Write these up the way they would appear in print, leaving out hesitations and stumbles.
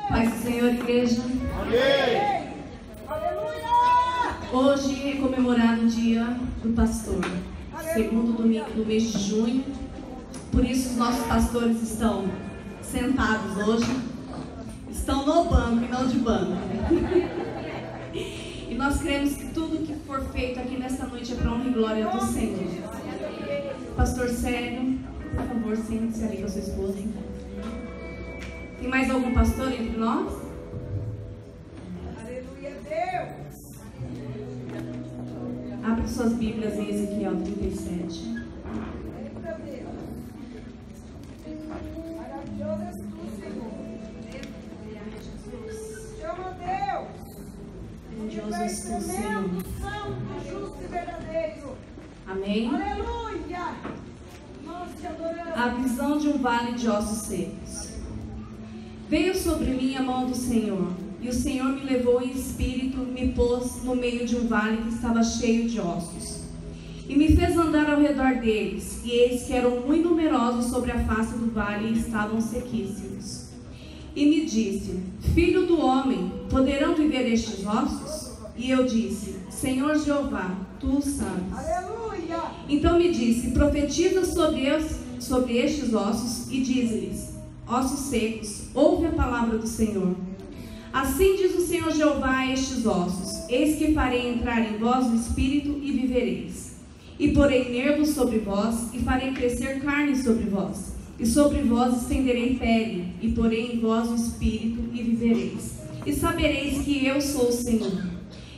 Paz do Senhor, igreja. Amém. Hoje é comemorado o dia do pastor, segundo domingo do mês de junho. Por isso os nossos pastores estão sentados hoje. Estão no banco e não de banco. E nós cremos que tudo que for feito aqui nesta noite é para honra e glória do Senhor. Pastor Célio, por favor, sente-se ali com a sua esposa. Tem mais algum pastor entre nós? Aleluia, Deus. Abre suas Bíblias em Ezequiel 37. Maravilhoso és tu, Senhor. Chama Deus. Grandioso és tu, Senhor. Santo, justo e verdadeiro. Amém? Aleluia. Nós te adoramos. A visão de um vale de ossos secos. Veio sobre mim a mão do Senhor, e o Senhor me levou em espírito, me pôs no meio de um vale que estava cheio de ossos, e me fez andar ao redor deles, e eis que eram muito numerosos sobre a face do vale e estavam sequíssimos. E me disse: Filho do homem, poderão viver estes ossos? E eu disse: Senhor Jeová, tu o sabes. Aleluia. Então me disse: Profetiza sobre estes ossos e dize-lhes: Ossos secos, ouve a palavra do Senhor. Assim diz o Senhor Jeová a estes ossos: Eis que farei entrar em vós o espírito e vivereis. E porei nervos sobre vós e farei crescer carne sobre vós. E sobre vós estenderei pele e porei em vós o espírito e vivereis. E sabereis que eu sou o Senhor.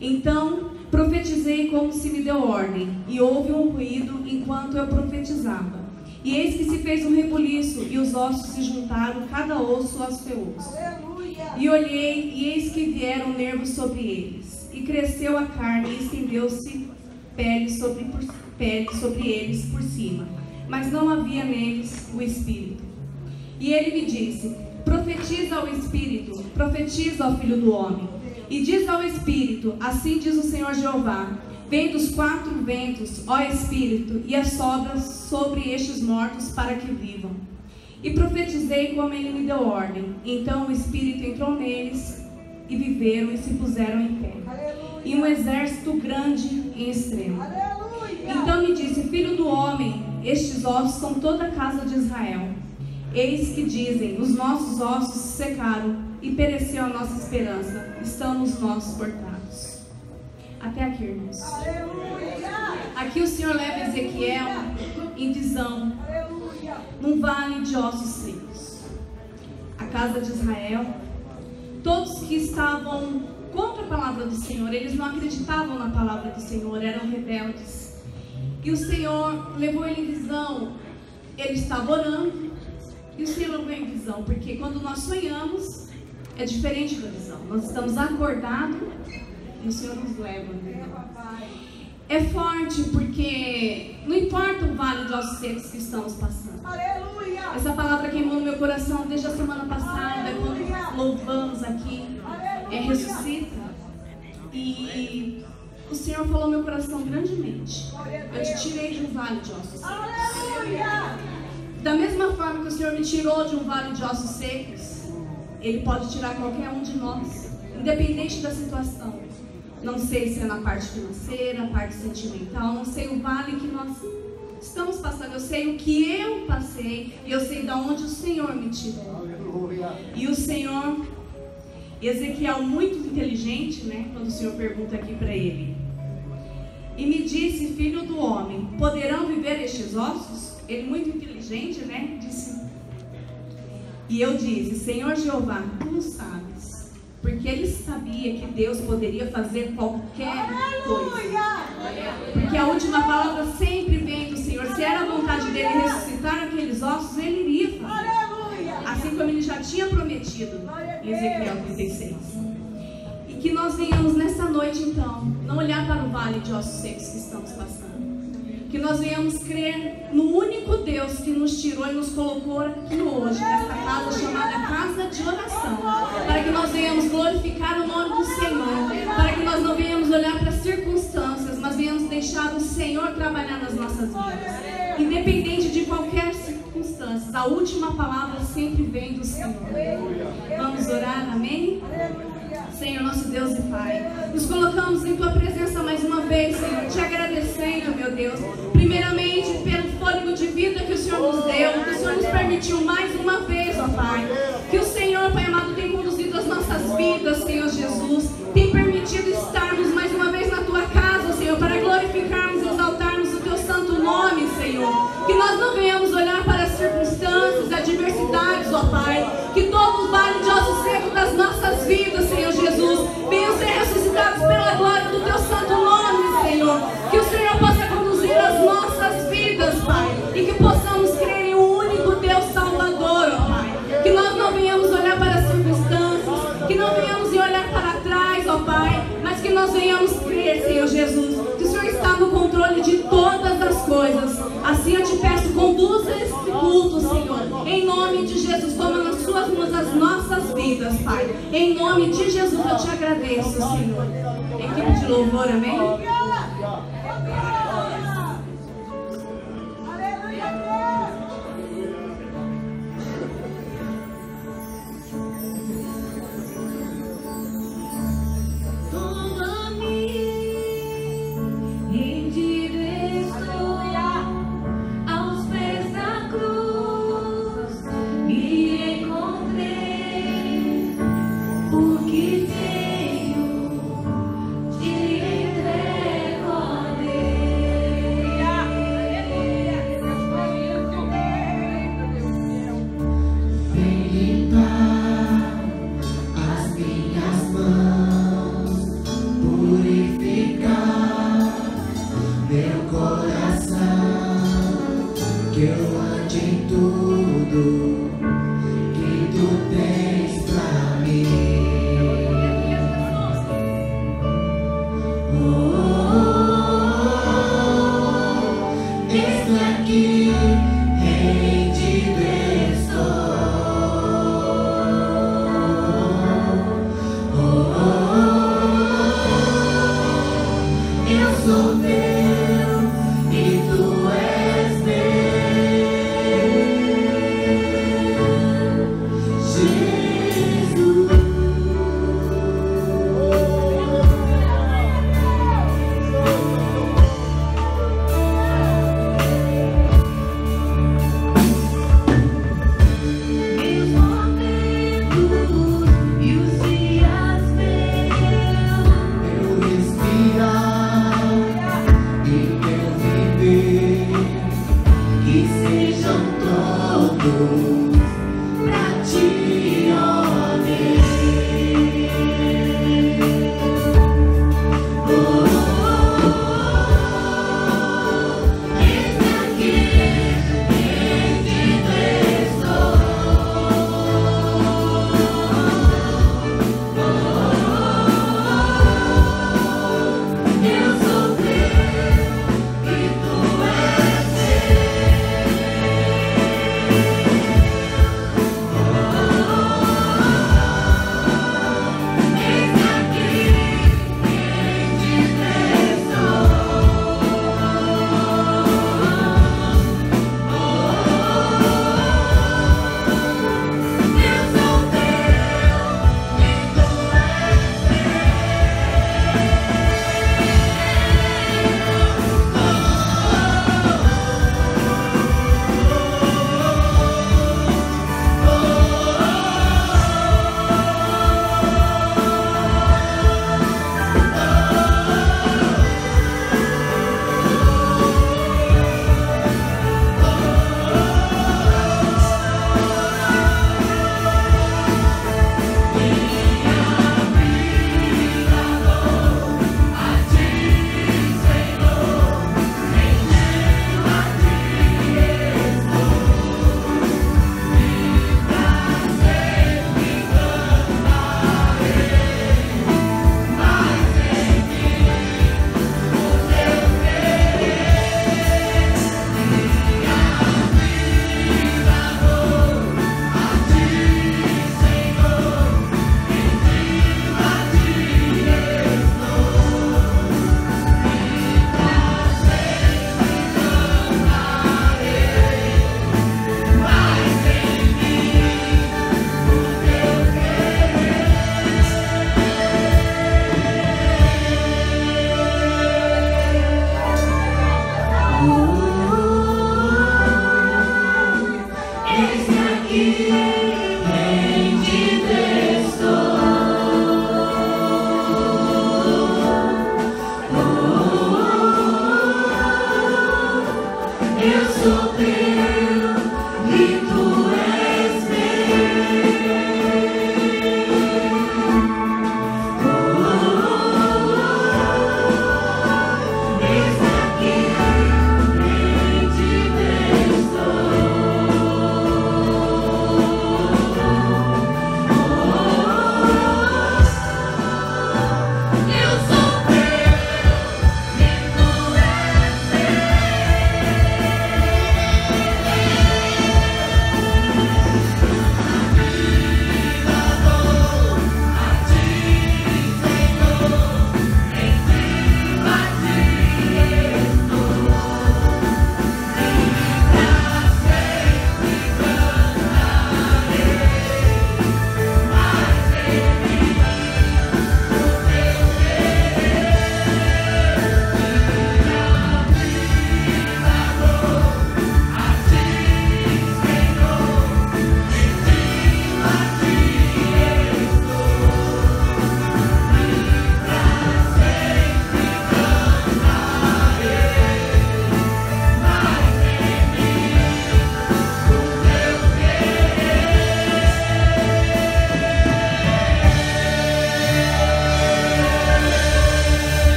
Então profetizei como se me deu ordem, e houve um ruído enquanto eu profetizava. E eis que se fez um rebuliço, e os ossos se juntaram, cada osso ao seu osso. Aleluia. E olhei, e eis que vieram nervos sobre eles. E cresceu a carne, e estendeu-se pele sobre eles por cima. Mas não havia neles o espírito. E ele me disse: Profetiza ao espírito, profetiza ao filho do homem. E diz ao espírito: Assim diz o Senhor Jeová: Vem dos quatro ventos, ó Espírito, e assopra sobre estes mortos para que vivam. E profetizei como ele me deu ordem. Então o Espírito entrou neles, e viveram e se puseram em pé. Aleluia. E um exército grande em extremo. Aleluia. Então me disse: Filho do homem, estes ossos são toda a casa de Israel. Eis que dizem: Os nossos ossos se secaram, e pereceu a nossa esperança. Estamos nós cortados. Até aqui, irmãos. Aleluia. Aqui o Senhor leva Ezequiel em visão, Aleluia. num vale de ossos secos. A casa de Israel, todos que estavam contra a palavra do Senhor, eles não acreditavam na palavra do Senhor, eram rebeldes. E o Senhor levou ele em visão. Ele estava orando, e o Senhor levou em visão, porque quando nós sonhamos, é diferente da visão. Nós estamos acordados e o Senhor nos leva. É forte porque não importa o vale de ossos secos que estamos passando. Aleluia. Essa palavra queimou no meu coração desde a semana passada, quando louvamos aqui. Ressuscita. E o Senhor falou no meu coração grandemente: Eu te tirei de um vale de ossos secos. Aleluia. Da mesma forma que o Senhor me tirou de um vale de ossos secos, Ele pode tirar qualquer um de nós, independente da situação. Não sei se é na parte financeira, na parte sentimental, não sei o vale que nós estamos passando. Eu sei o que eu passei e eu sei de onde o Senhor me tirou. Aleluia. E o Senhor, Ezequiel, muito inteligente, né? Quando o Senhor pergunta aqui para ele, e me disse: Filho do homem, poderão viver estes ossos? Ele, muito inteligente, né? Disse. E eu disse: Senhor Jeová, tu sabes. Porque ele sabia que Deus poderia fazer qualquer coisa. Porque a última palavra sempre vem do Senhor. Se era a vontade dele ressuscitar aqueles ossos, ele iria fazer. Assim como ele já tinha prometido em Ezequiel 36. E que nós venhamos nessa noite, então, não olhar para o vale de ossos secos que estamos passando. Que nós venhamos crer no único Deus que nos tirou e nos colocou aqui hoje, nesta casa chamada Casa de Oração. Para que nós venhamos glorificar o nome do Senhor. Para que nós não venhamos olhar para as circunstâncias, mas venhamos deixar o Senhor trabalhar nas nossas vidas. Independente de qualquer circunstância, a última palavra sempre vem do Senhor. Vamos orar, amém? Senhor, nosso Deus e Pai, nos colocamos em Tua presença mais uma vez, Senhor, te agradecendo, meu Deus, primeiramente pelo fôlego de vida que o Senhor nos deu, que o Senhor nos permitiu mais uma vez, ó Pai, que o Senhor, Pai amado, tem conduzido as nossas vidas, Senhor Jesus, tem permitido estarmos mais uma vez na Tua casa, Senhor, para glorificarmos e exaltarmos o Teu santo nome, Senhor, que nós não venhamos olhar para as circunstâncias, adversidades, ó Pai, que todo o vale de ossos secos das nossas vidas, Senhor Jesus, venham ser ressuscitados pela glória do Teu santo nome, Senhor, que o Senhor possa conduzir as nossas vidas, Pai, e que possamos crer em um único Deus Salvador, ó Pai, que nós não venhamos olhar para as circunstâncias, que não venhamos olhar para trás, ó Pai, mas que nós venhamos crer, Senhor Jesus, que o Senhor está no controle de todas as coisas. Assim eu te peço, conduza esse culto, Senhor, em nome de Jesus, toma nas suas mãos as nossas vidas, Pai, em nome de Jesus eu te agradeço, Senhor. Equipe de louvor, amém?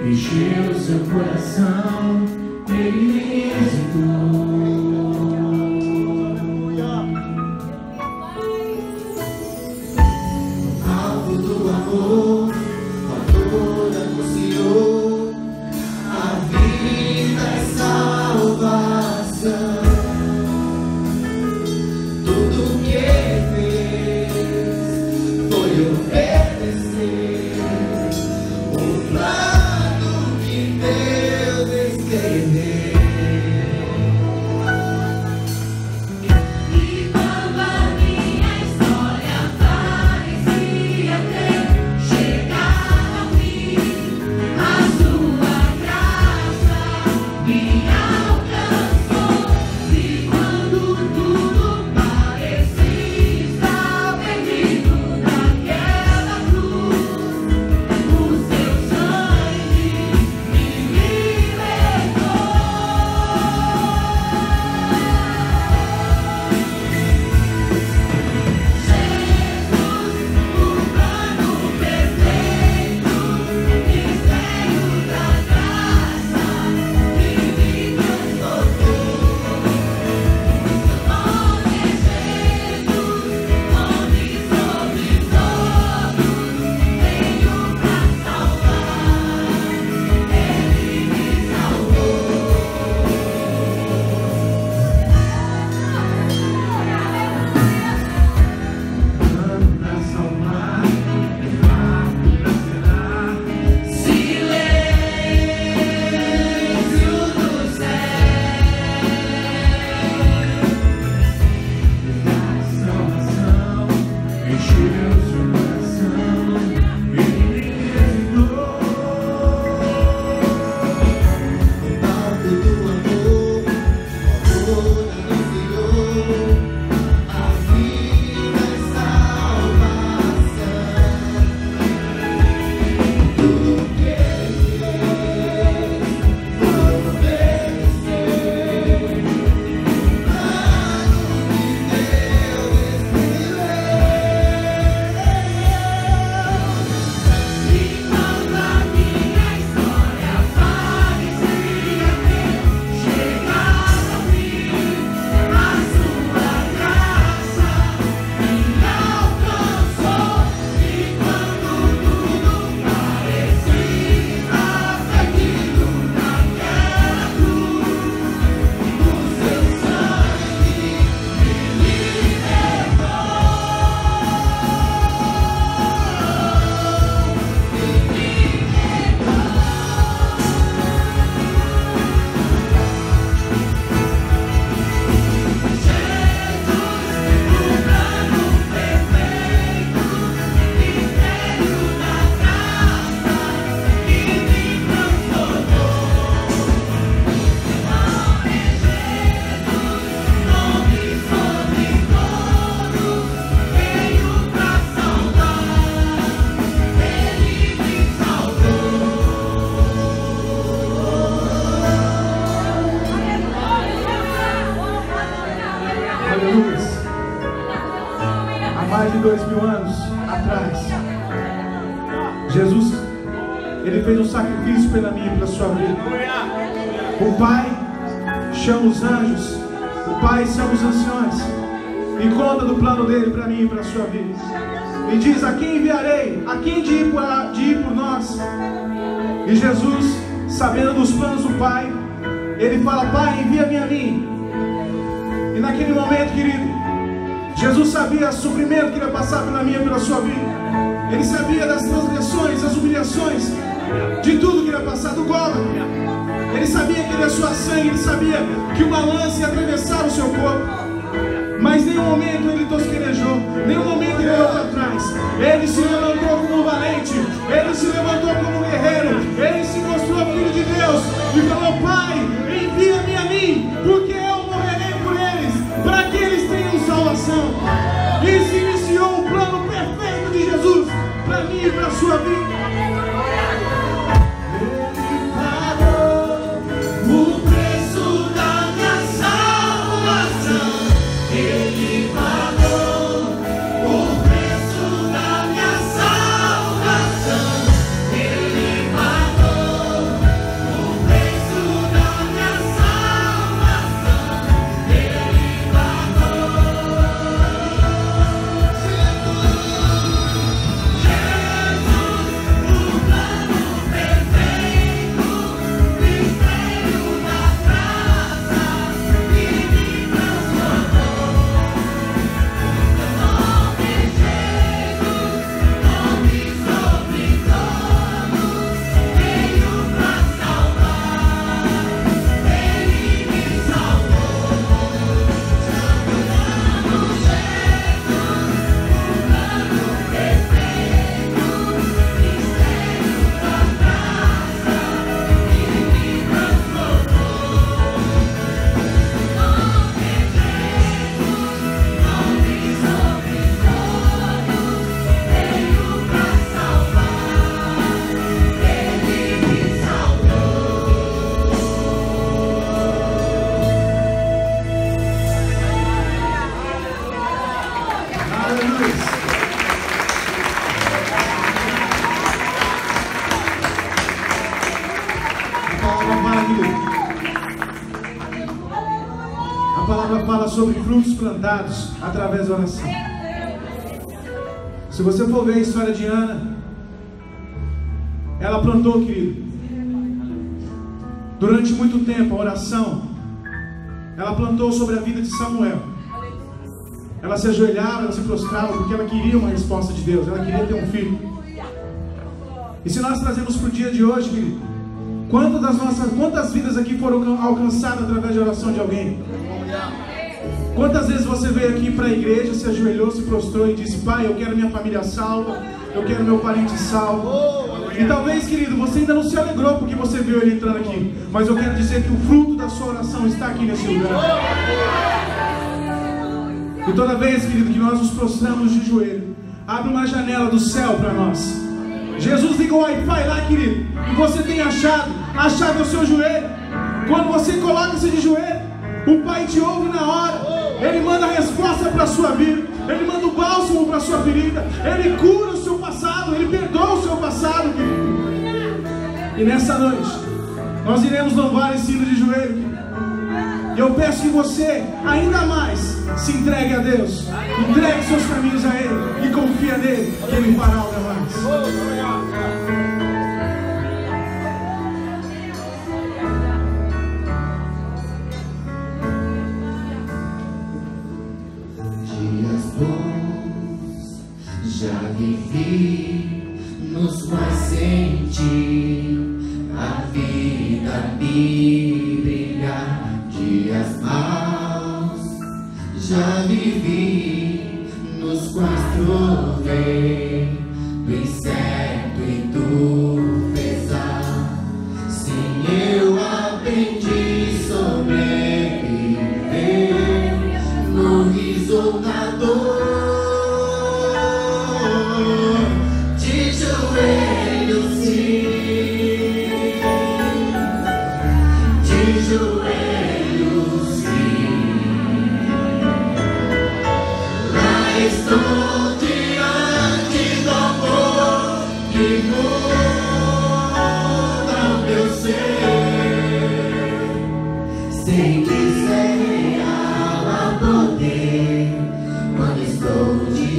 Encheu seu coração, ele hesitou. Alvo do amor, autor anunciou a vida e salvação. Tudo que ele fez foi obedecer o plano que Deus escreveu. 2000 anos atrás, Jesus, Ele fez um sacrifício pela minha e pela sua vida. O Pai chama os anjos, o Pai chama os anciões e conta do plano dele para mim e para a sua vida. E diz: a quem enviarei? A quem de ir por nós? E Jesus, sabendo dos planos do Pai, Ele fala: Pai, envia-me a mim. E naquele momento, querido, Jesus sabia o sofrimento que iria passar pela minha e pela sua vida. Ele sabia das transgressões, das humilhações, de tudo que iria passar, do Gólgota. Ele sabia que ele ia suar sangue, ele sabia que uma lança ia atravessar o seu corpo. Mas em nenhum momento ele tosquenejou, em nenhum momento ele olhou para trás. Ele se levantou como um valente, ele se levantou como um guerreiro, ele se mostrou filho de Deus e falou: Pai, envia-me a mim, porque eu morrerei por eles, para que eles tenham salvação. E se iniciou o plano perfeito de Jesus para mim e para a sua vida. Sobre frutos plantados através da oração. Se você for ver a história de Ana, ela plantou, querido, durante muito tempo a oração. Ela plantou sobre a vida de Samuel. Ela se ajoelhava, ela se prostrava, porque ela queria uma resposta de Deus, ela queria ter um filho. E se nós trazemos para o dia de hoje, querido, quantas vidas aqui foram alcançadas através da oração de alguém? Quantas vezes você veio aqui para a igreja, se ajoelhou, se prostrou e disse: Pai, eu quero minha família salva, eu quero meu parente salvo. E talvez, querido, você ainda não se alegrou porque você viu ele entrando aqui, mas eu quero dizer que o fruto da sua oração está aqui nesse lugar. E toda vez, querido, que nós nos prostramos de joelho, abre uma janela do céu para nós. Jesus liga o Wi-Fi lá, querido, e você tem a chave é o seu joelho. Quando você coloca-se de joelho, o Pai te ouve na hora. Ele manda a resposta para a sua vida. Ele manda o bálsamo para a sua ferida. Ele cura o seu passado. Ele perdoa o seu passado, querido. E nessa noite nós iremos louvar esse hino de joelho, querido. E eu peço que você ainda mais se entregue a Deus. Entregue seus caminhos a Ele e confia nele, que Ele fará algo a mais. Já vivi, nos quais senti a vida me brilhar. Dias maus, já vivi, nos quais provei do incerto e do pesar. Sim, eu aprendi sobreviver no riso da dor. Estou Sei que isso é real, há poder quando estou de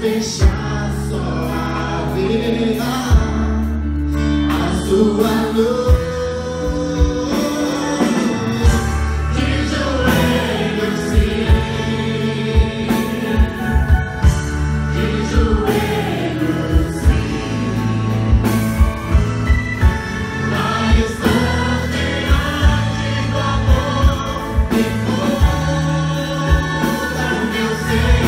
fechar, só haverá a sua luz. De joelhos, sim, de joelhos, sim, lá estou diante do amor que muda meu ser.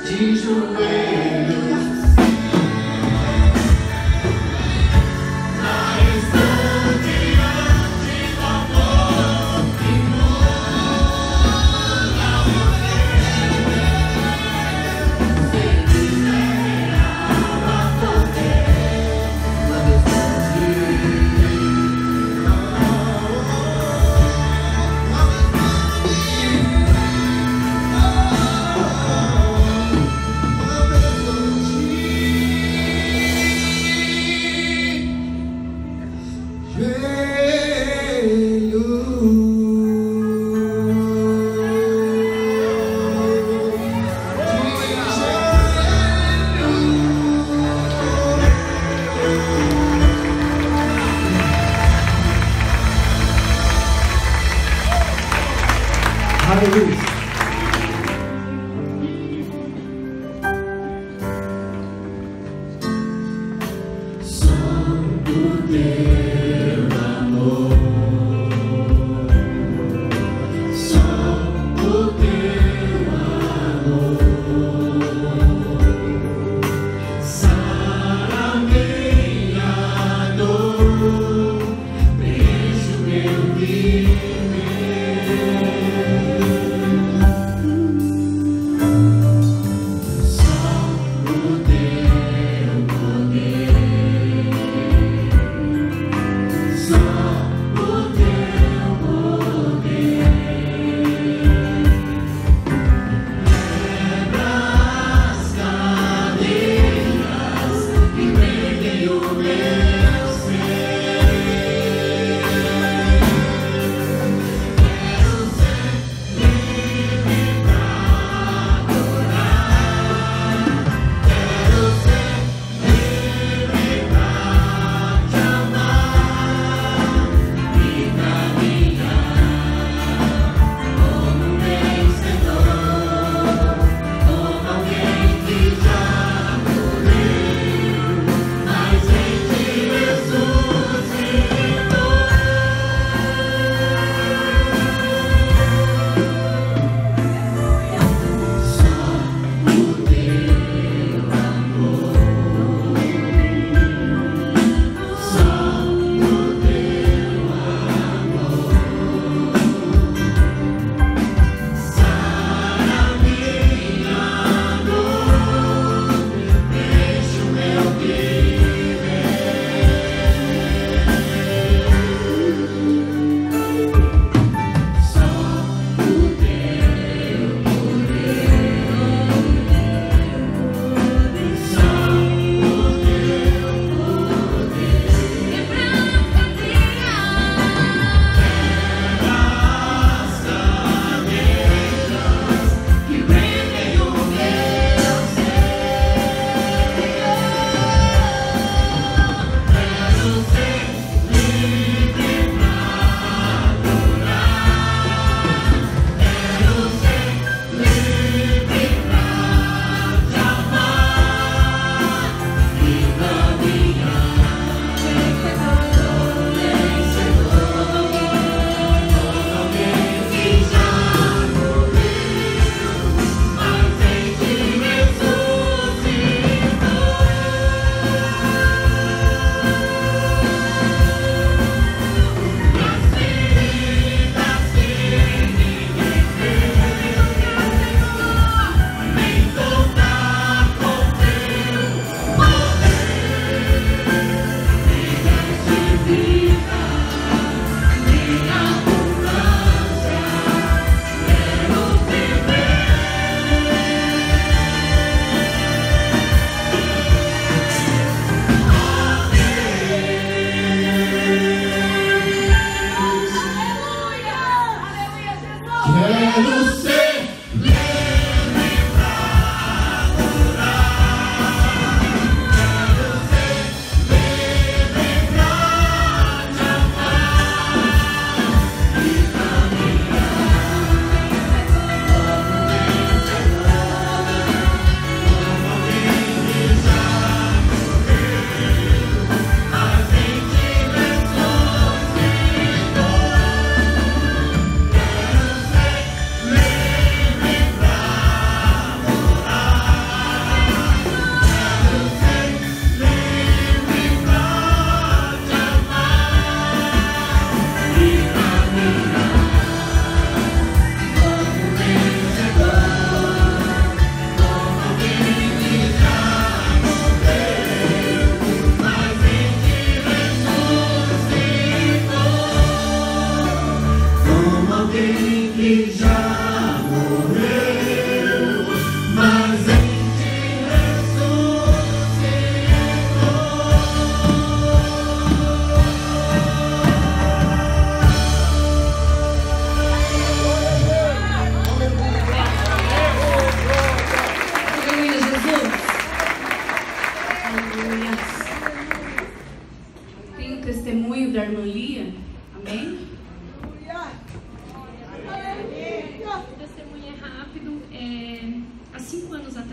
De joelhos, lá estou diante do amor que muda o ser. Sei que isso é real, há poder quando estou de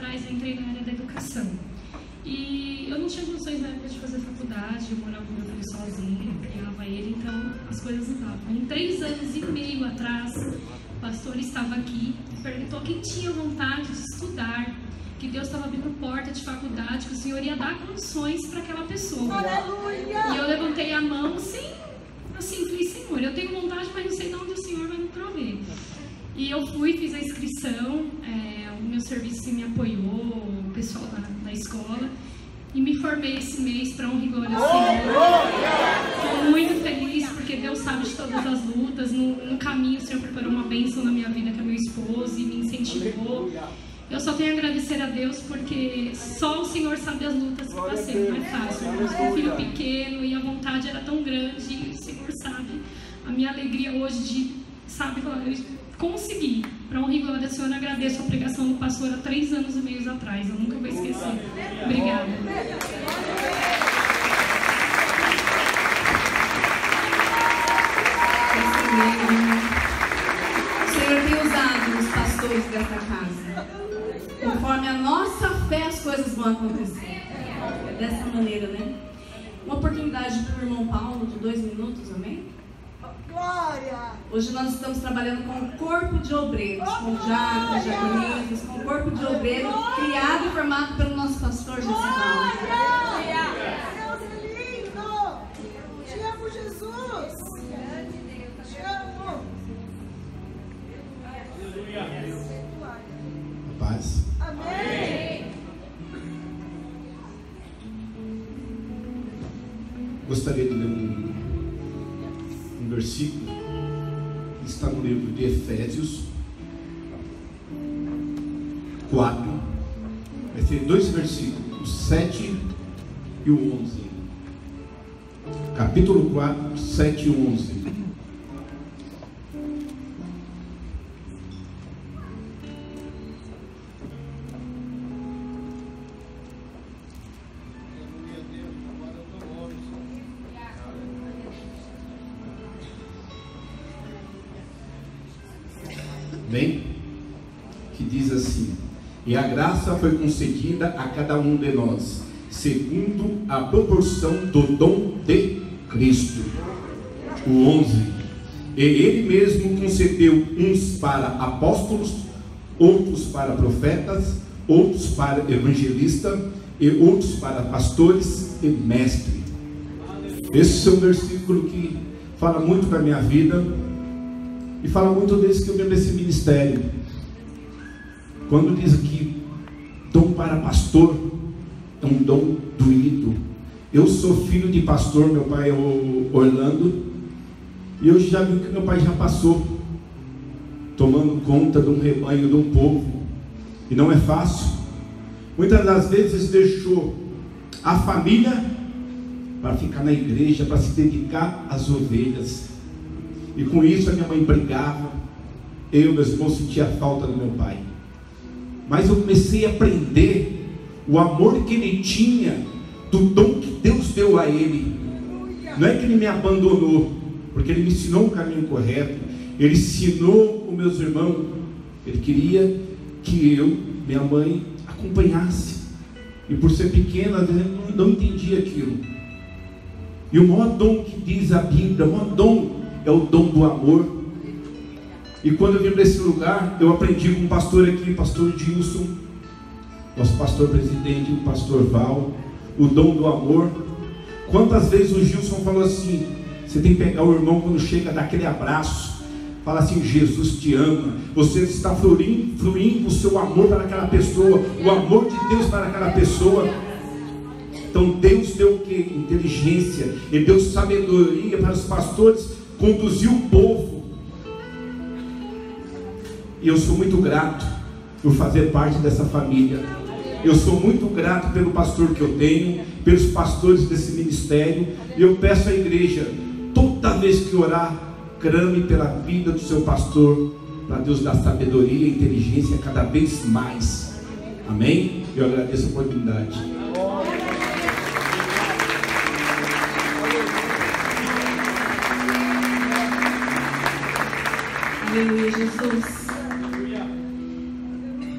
atrás eu entrei na área da educação. E eu não tinha condições na época de fazer faculdade, eu morava com meu filho sozinha, eu criava ele, então as coisas não davam. Em 3 anos e meio atrás, o pastor estava aqui e perguntou quem tinha vontade de estudar, que Deus estava abrindo porta de faculdade, que o Senhor ia dar condições para aquela pessoa. Aleluia! E eu levantei a mão assim, falei, Senhor, eu tenho vontade, mas não sei de onde o Senhor vai me prover. E eu fui, fiz a inscrição, o meu serviço me apoiou, o pessoal da escola, e me formei esse mês para honra e glória ao Senhor. Estou muito feliz, porque Deus sabe de todas as lutas. No caminho, o Senhor preparou uma bênção na minha vida, que é meu esposo, e me incentivou. Eu só tenho a agradecer a Deus, porque só o Senhor sabe as lutas que passei, não é fácil. Eu tenho um filho pequeno e a vontade era tão grande, e o Senhor sabe a minha alegria hoje de, sabe, conseguir. Para honra e glória ao Senhor, agradeço a pregação do pastor há 3 anos e meio atrás, eu nunca vou esquecer. Obrigada. O Senhor tem usado os pastores dessa casa. Conforme a nossa fé, as coisas vão acontecer. É dessa maneira, né? Uma oportunidade para o irmão Paulo de 2 minutos, amém? Glória! Hoje nós estamos trabalhando com o corpo de obreiros, com diáconos, diaconistas, com o corpo de obreiros criado e formado pelo nosso pastor Gessival. Deus é lindo! Te amo, Jesus! Te amo! Paz. Amém! Gostaria de ler um versículo que está no livro de Efésios 4. Vai ser 2 versículos, o 7 e o 11. Capítulo 4, 7 e 11. Bem, que diz assim: e a graça foi concedida a cada um de nós, segundo a proporção do dom de Cristo. O 11: e Ele mesmo concedeu uns para apóstolos, outros para profetas, outros para evangelistas, e outros para pastores e mestres. Esse é um versículo que fala muito da minha vida, e fala muito desde que eu venho desse ministério. Quando diz aqui, dom para pastor, é um dom doído. Eu sou filho de pastor, meu pai é o Orlando, e eu já vi que meu pai já passou, tomando conta de um rebanho, de um povo, e não é fácil. Muitas das vezes deixou a família para ficar na igreja, para se dedicar às ovelhas. E com isso a minha mãe brigava, eu e meus irmãos sentia a falta do meu pai. Mas eu comecei a aprender o amor que ele tinha, do dom que Deus deu a ele. Não é que ele me abandonou, porque ele me ensinou o caminho correto, ele ensinou os meus irmãos, ele queria que eu, minha mãe, acompanhasse. E por ser pequena, às vezes eu não entendia aquilo. E o maior dom que diz a Bíblia, o maior dom é o dom do amor. E quando eu vim para esse lugar, eu aprendi com um pastor aqui, o pastor Gilson, nosso pastor presidente, o pastor Val, o dom do amor. Quantas vezes o Gilson falou assim: você tem que pegar o irmão quando chega, dar aquele abraço, fala assim: Jesus te ama. Você está fluindo o seu amor para aquela pessoa, o amor de Deus para aquela pessoa. Então Deus deu o que? Inteligência, e deu sabedoria para os pastores conduzir o povo. E eu sou muito grato por fazer parte dessa família. Eu sou muito grato pelo pastor que eu tenho, pelos pastores desse ministério. E eu peço à igreja, toda vez que orar, clame pela vida do seu pastor, para Deus dar sabedoria e inteligência cada vez mais. Amém? Eu agradeço a oportunidade. Aleluia, Jesus.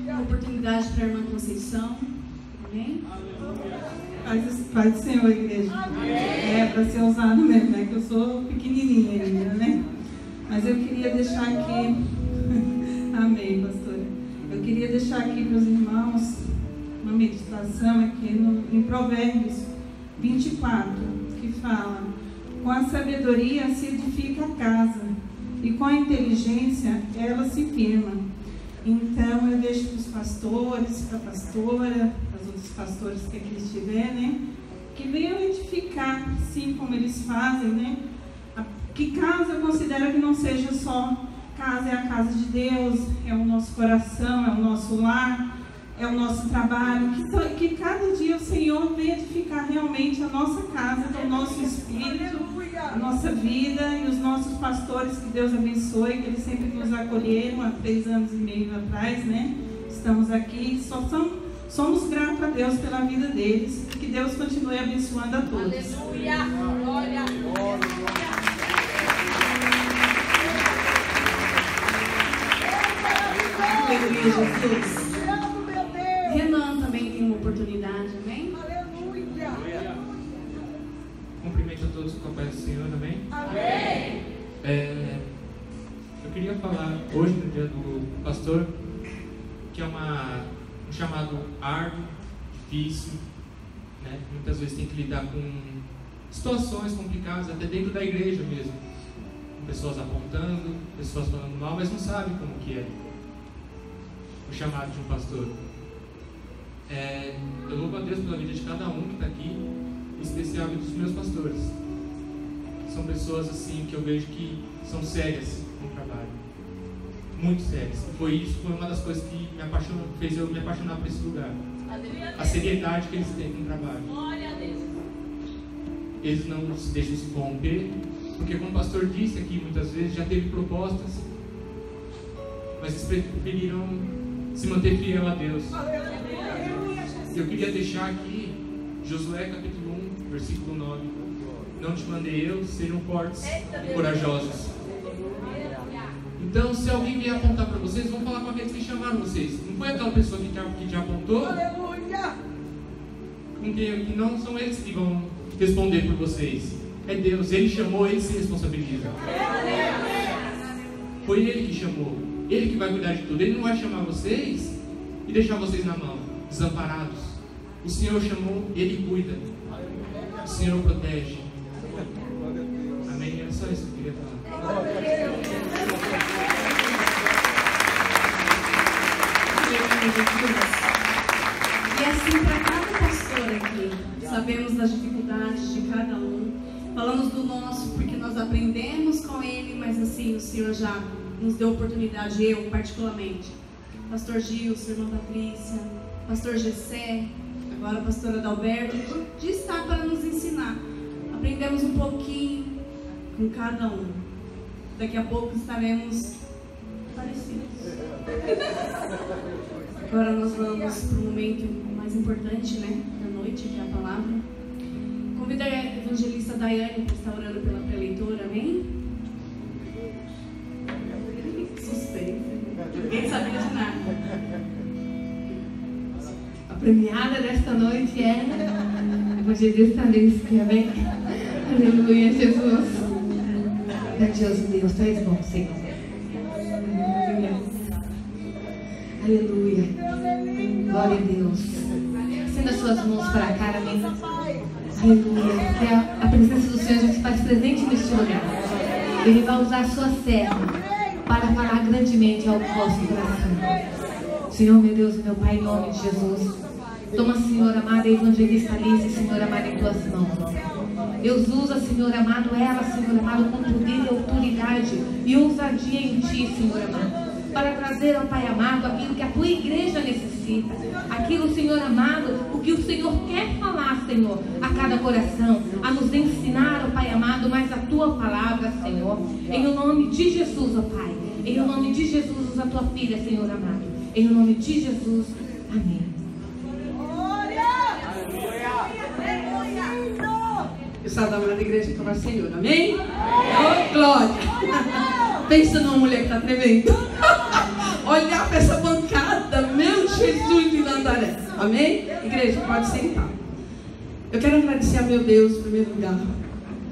Uma oportunidade oportunidade para a irmã Conceição. Amém? Paz do Senhor, igreja. É para ser usado mesmo, né? Que eu sou pequenininha ainda, né? Mas eu queria deixar aqui. Amém, pastora. Eu queria deixar aqui para os irmãos uma meditação aqui em Provérbios 24, que fala: com a sabedoria se edifica a casa, e com a inteligência ela se firma. Então eu deixo para os pastores, para a pastora, para os outros pastores que aqui estiver, né? Que venham edificar, assim como eles fazem, né? Que casa eu considero que não seja só casa, é a casa de Deus, é o nosso coração, é o nosso lar, é o nosso trabalho. Que cada dia o Senhor venha edificar realmente a nossa casa, o nosso espírito, a nossa vida, e os nossos pastores, que Deus abençoe, que eles sempre nos acolheram há 3 anos e meio atrás, né? Estamos aqui, somos gratos a Deus pela vida deles, que Deus continue abençoando a todos. Aleluia! Glória! Aleluia, Jesus. Te amo, meu Deus! Renan também tem uma oportunidade, amém? Aleluia! Cumprimento a todos com a paz do Senhor, amém? Amém! Eu queria falar hoje, no dia do pastor, que é um chamado árduo, difícil, né? Muitas vezes tem que lidar com situações complicadas, até dentro da igreja mesmo, com pessoas apontando, pessoas falando mal, mas não sabem como que é o chamado de um pastor. Eu louvo a Deus pela vida de cada um que está aqui, em especial dos meus pastores. São pessoas assim que eu vejo que são sérias no trabalho, muito sérias. Foi uma das coisas que fez eu me apaixonar por esse lugar. A seriedade que eles têm no trabalho. Glória a Deus! Eles não se deixam se corromper, porque como o pastor disse aqui muitas vezes, já teve propostas, mas eles preferiram se manter fiel a Deus. Eu queria deixar aqui Josué capítulo 1, versículo 9. Não te mandei eu, sejam fortes e corajosos. Então, se alguém vier apontar para vocês, vão falar com aqueles que chamaram vocês. Não foi aquela pessoa que te apontou, Aleluia! que não são eles que vão responder por vocês. É Deus, Ele chamou, Ele se responsabiliza. Foi Ele que chamou, Ele que vai cuidar de tudo. Ele não vai chamar vocês e deixar vocês na mão, desamparados. O Senhor chamou, Ele cuida. O Senhor protege. Amém? É só isso que eu queria falar. E assim para cada pastor aqui, sabemos das dificuldades de cada um, falamos do nosso porque nós aprendemos com ele, mas assim o Senhor já nos deu oportunidade, eu particularmente, pastor Gilson, irmã Patrícia, pastor Gessé, agora a pastora Adalberto, de estar para nos ensinar. Aprendemos um pouquinho com cada um. Daqui a pouco estaremos parecidos. Agora nós vamos para o momento mais importante, né, da noite, que é a palavra. Convido a evangelista Daiane para estar orando pela preleitora, amém? Suspeito. Ninguém sabia de nada. A premiada desta noite é a evangelista Alice, amém? Aleluia, Jesus. Grandioso Deus, tu és bom, Senhor. Aleluia. Glória a Deus. Estenda suas mãos para cá, amém? Aleluia. Que a presença do Senhor já se faz presente neste lugar. Ele vai usar a sua serva para falar grandemente ao vosso coração. Senhor, meu Deus e meu Pai, em nome de Jesus. Toma, Senhor amado, a evangelista Alice, Senhor amado, em tuas mãos. Deus usa, Senhor amado, ela, Senhor amado, com poder e autoridade e ousadia em ti, Senhor amado, para trazer ao Pai amado aquilo que a tua igreja necessita, aquilo, Senhor amado, o que o Senhor quer falar, Senhor, a cada coração, a nos ensinar, ó Pai amado, mais a tua palavra, Senhor, em o nome de Jesus, ó Pai, em o nome de Jesus, usa a tua filha, Senhor amado, em o nome de Jesus, amém. Pessoal da amada igreja, para o Senhor, amém? Oh, glória! Pensa numa mulher que está tremendo. Olhar para essa bancada, meu Jesus de Nazaré. Amém? Igreja, pode sentar. Eu quero agradecer a meu Deus, em primeiro lugar,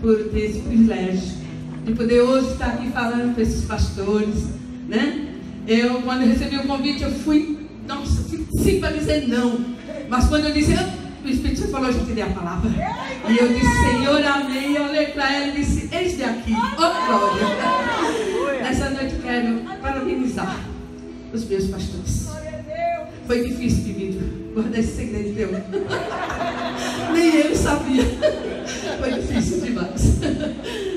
por ter esse privilégio de poder hoje estar aqui falando com esses pastores, né? Quando eu recebi o convite, eu fui, nossa, sim para dizer não. Mas quando eu disse, o Espírito Santo falou, eu já te dei a palavra. E eu disse, Senhor, amém. Eu olhei para ela e disse, eis de aqui, ó glória. Nessa noite eu quero parabenizar os meus pastores. Foi difícil, querido, guardar esse segredo teu. Nem eu sabia. Foi difícil demais.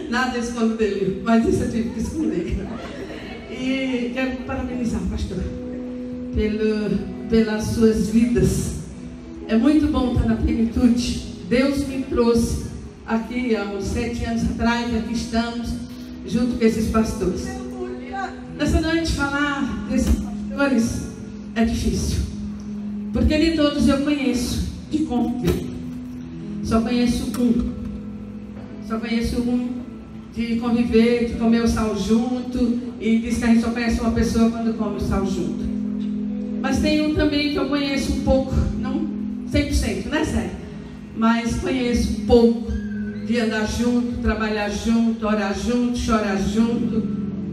Nada eu escondo dele, mas isso eu tive que esconder. E quero parabenizar, pastor, pelas suas vidas. É muito bom estar na plenitude. Deus me trouxe aqui há uns 7 anos atrás, e aqui estamos, junto com esses pastores. Nessa noite, falar desses pastores é difícil, porque nem todos eu conheço de conviver. Só conheço um de conviver, de comer o sal junto, e diz que a gente só conhece uma pessoa quando come o sal junto. Mas tem um também que eu conheço um pouco, não 100%, não é sério, mas conheço um pouco, de andar junto, trabalhar junto, orar junto, chorar junto,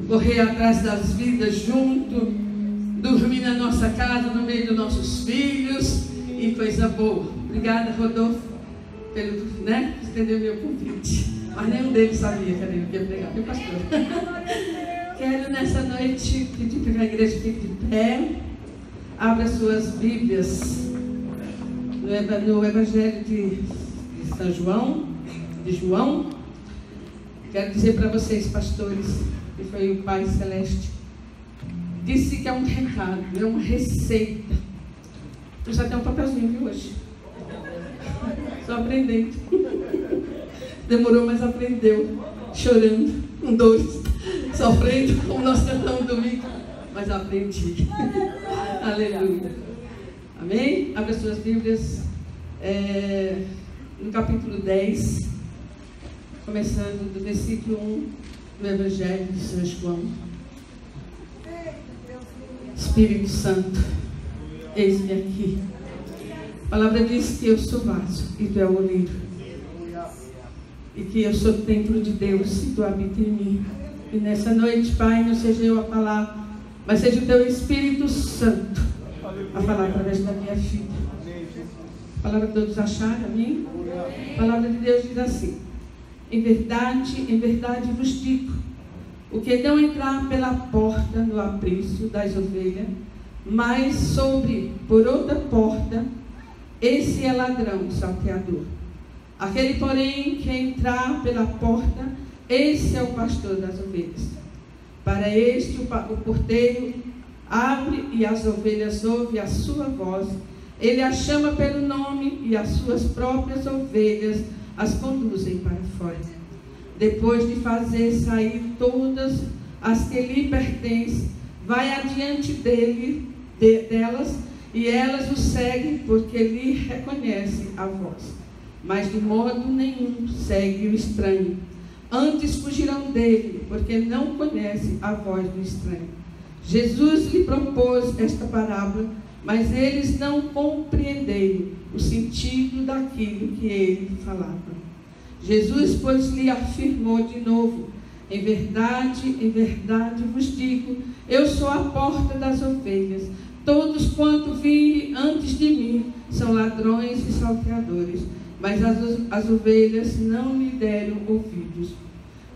correr atrás das vidas junto, dormir na nossa casa, no meio dos nossos filhos, e coisa boa. Obrigada, Rodolfo, pelo, né, estender meu convite. Mas nenhum deles sabia que eu ia pregar, meu pastor. Quero nessa noite pedir para a igreja fique de pé, abra suas Bíblias no Evangelho de São João, de João. Quero dizer para vocês, pastores, que foi o Pai Celeste, disse que é um recado, é uma receita. Eu só tenho um papelzinho, viu, hoje? Só aprendendo. Demorou, mas aprendeu. Chorando, com dores, sofrendo, como nós cantamos domingo. Mas aprendi. Aleluia. Amém? Abra suas Bíblias. No capítulo 10, começando do versículo 1 do Evangelho de São João. Espírito Santo, eis-me aqui. A palavra diz que eu sou vaso e tu é o oleiro. E que eu sou templo de Deus e tu habita em mim. E nessa noite, Pai, não seja eu a falar, mas seja o teu Espírito Santo a falar através da minha vida. A palavra que todos acharam, amém? A palavra de Deus diz assim: em verdade vos digo, o que não entrar pela porta no aprisco das ovelhas, mas sobre por outra porta, esse é ladrão, salteador. Aquele, porém, que entrar pela porta, esse é o pastor das ovelhas. Para este, o porteiro abre e as ovelhas ouvem a sua voz. Ele a chama pelo nome e as suas próprias ovelhas as conduzem para fora. Depois de fazer sair todas as que lhe pertencem, vai adiante delas e elas o seguem porque lhe reconhecem a voz. Mas de modo nenhum segue o estranho. Antes fugirão dele, porque não conhecem a voz do estranho. Jesus lhe propôs esta parábola, mas eles não compreenderam o sentido daquilo que ele falava. Jesus, pois, lhe afirmou de novo: em verdade vos digo, eu sou a porta das ovelhas. Todos quanto virem antes de mim são ladrões e salteadores, mas as ovelhas não me deram ouvidos.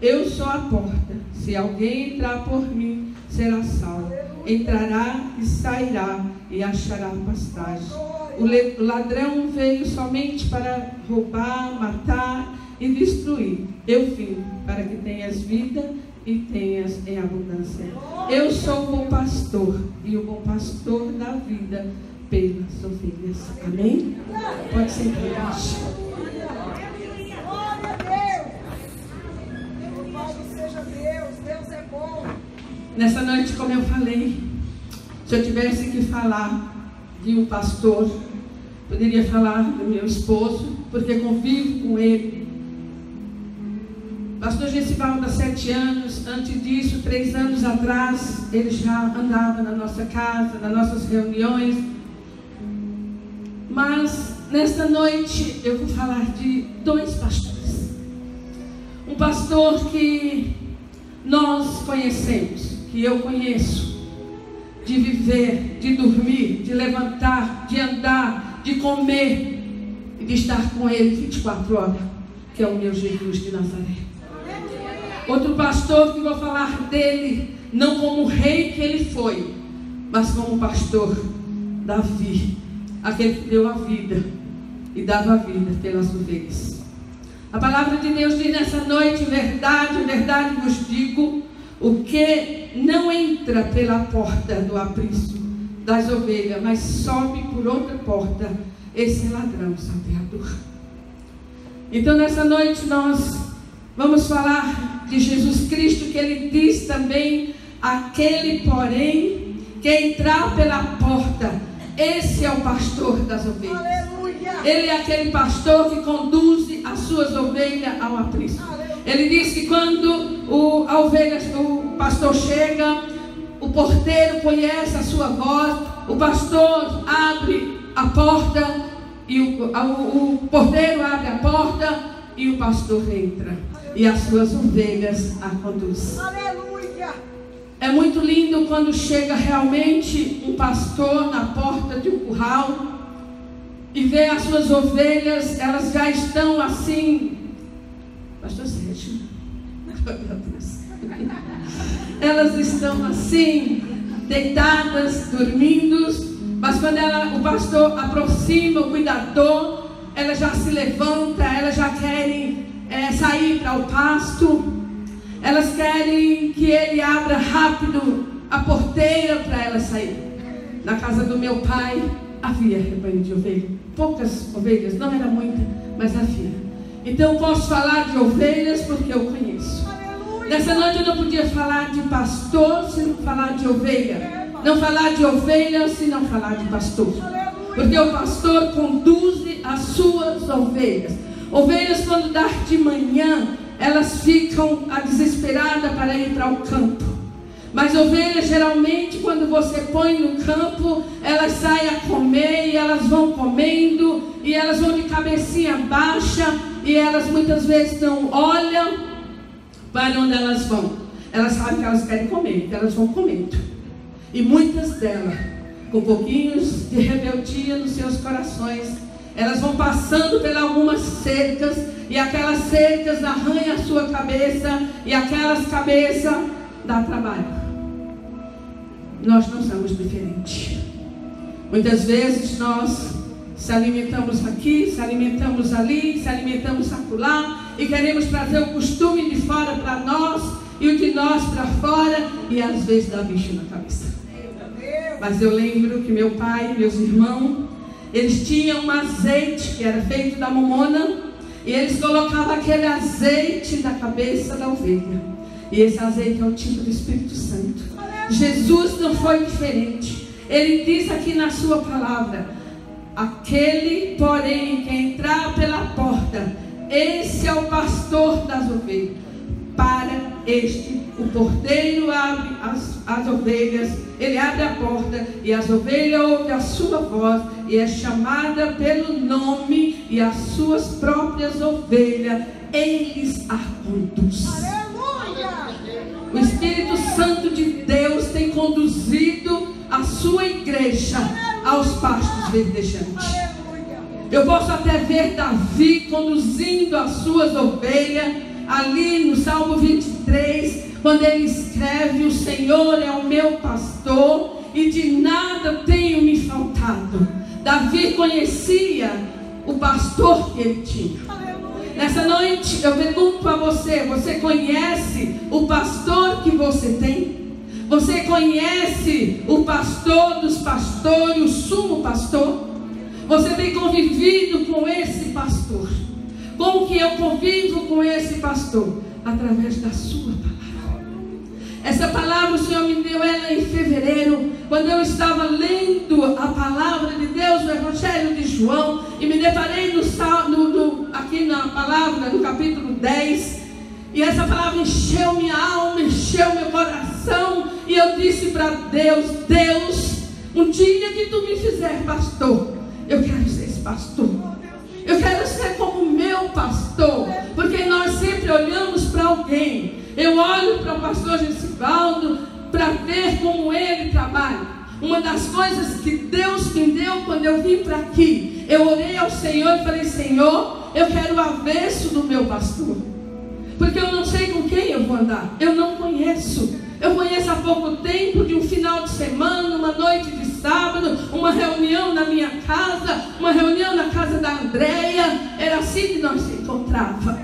Eu sou a porta. Se alguém entrar por mim, será salvo. Entrará e sairá e achará pastagem. O ladrão veio somente para roubar, matar e destruir. Eu vim para que tenhas vida e tenhas em abundância. Eu sou o bom pastor, e o bom pastor dá vida pelas ovelhas. Amém? Pode ser que nessa noite, como eu falei, se eu tivesse que falar de um pastor, poderia falar do meu esposo, porque convivo com ele. Pastor Gessivaldo há 7 anos, antes disso, 3 anos atrás, ele já andava na nossa casa, nas nossas reuniões, Mas nesta noite eu vou falar de 2 pastores. Um pastor que nós conhecemos, que eu conheço, de viver, de dormir, de levantar, de andar, de comer e de estar com Ele 24 horas, que é o meu Jesus de Nazaré. Outro pastor que vou falar dele, não como rei que ele foi, mas como pastor, Davi, aquele que deu a vida e dava a vida pelas ovelhas. A palavra de Deus diz nessa noite: verdade, verdade vos digo, o que não entra pela porta do aprisco das ovelhas, mas sobe por outra porta, esse é ladrão, salteador. Então nessa noite nós vamos falar de Jesus Cristo, que ele diz também: aquele porém que entrar pela porta, esse é o pastor das ovelhas. Aleluia. Ele é aquele pastor que conduz as suas ovelhas ao aprisco. Ele diz que quando o pastor chega, o porteiro conhece a sua voz, o pastor abre a porta, e o porteiro abre a porta e o pastor entra, e as suas ovelhas a conduzem. Aleluia! É muito lindo quando chega realmente um pastor na porta de um curral e vê as suas ovelhas, elas já estão assim, pastor Sérgio, elas estão assim, deitadas, dormindo, mas quando o pastor aproxima, o cuidador, elas já se levantam, elas já querem sair para o pasto, elas querem que ele abra rápido a porteira para elas sair. Na casa do meu pai havia rebanho de ovelhas, poucas ovelhas, não era muita, mas havia. Então eu posso falar de ovelhas porque eu conheço. Nessa noite eu não podia falar de pastor se não falar de ovelha, não falar de ovelha se não falar de pastor, porque o pastor conduz as suas ovelhas. Ovelhas, quando dá de manhã, elas ficam desesperadas para ir para o campo. Mas ovelhas, geralmente, quando você põe no campo, elas saem a comer e elas vão comendo, e elas vão de cabecinha baixa, e elas muitas vezes não olham para onde elas vão. Elas sabem que elas querem comer, que elas vão comendo. E muitas delas, com pouquinhos de rebeldia nos seus corações, elas vão passando por algumas cercas, e aquelas cercas arranham a sua cabeça, e aquelas cabeças dá trabalho. Nós não somos diferentes. Muitas vezes nós se alimentamos aqui, se alimentamos ali, se alimentamos acolá, e queremos trazer o costume de fora para nós, e o de nós para fora, e às vezes dá bicho na cabeça. Mas eu lembro que meu pai, meus irmãos, eles tinham um azeite que era feito da mamona, e eles colocavam aquele azeite na cabeça da ovelha. E esse azeite é o tipo do Espírito Santo. Jesus não foi diferente. Ele diz aqui na sua palavra: aquele, porém, que entrar pela porta, esse é o pastor das ovelhas. Para este, o porteiro abre as ovelhas, ele abre a porta, e as ovelhas ouvem a sua voz, e é chamada pelo nome, e as suas próprias ovelhas, eles a conduzem. O Espírito Santo de Deus tem conduzido a sua igreja aos pastos verdejantes. Eu posso até ver Davi conduzindo as suas ovelhas, ali no Salmo 23, quando ele escreve: o Senhor é o meu pastor e de nada tenho me faltado. Davi conhecia o pastor que ele tinha. Nessa noite eu pergunto a você: você conhece o pastor que você tem? Você conhece o pastor dos pastores, o sumo pastor? Você tem convivido com esse pastor? Como que eu convivo com esse pastor? Através da sua palavra. Essa palavra o Senhor me deu ela em fevereiro, quando eu estava lendo a palavra de Deus no Evangelho de João, e me deparei aqui na palavra, no capítulo 10, e essa palavra encheu minha alma, encheu meu coração, e eu disse para Deus: Deus, um dia que tu me fizer pastor, eu quero ser esse pastor. Eu quero ser como meu pastor, porque nós sempre olhamos para alguém. Eu olho para o pastor Gessivaldo para ver como ele trabalha. Uma das coisas que Deus me deu quando eu vim para aqui, eu orei ao Senhor e falei: Senhor, eu quero o avesso do meu pastor, porque eu não sei com quem eu vou andar, eu não conheço. Eu conheço há pouco tempo, de um final de semana, uma noite de sábado, uma reunião na minha casa, uma reunião na casa da Andréia. Era assim que nós se encontrávamos.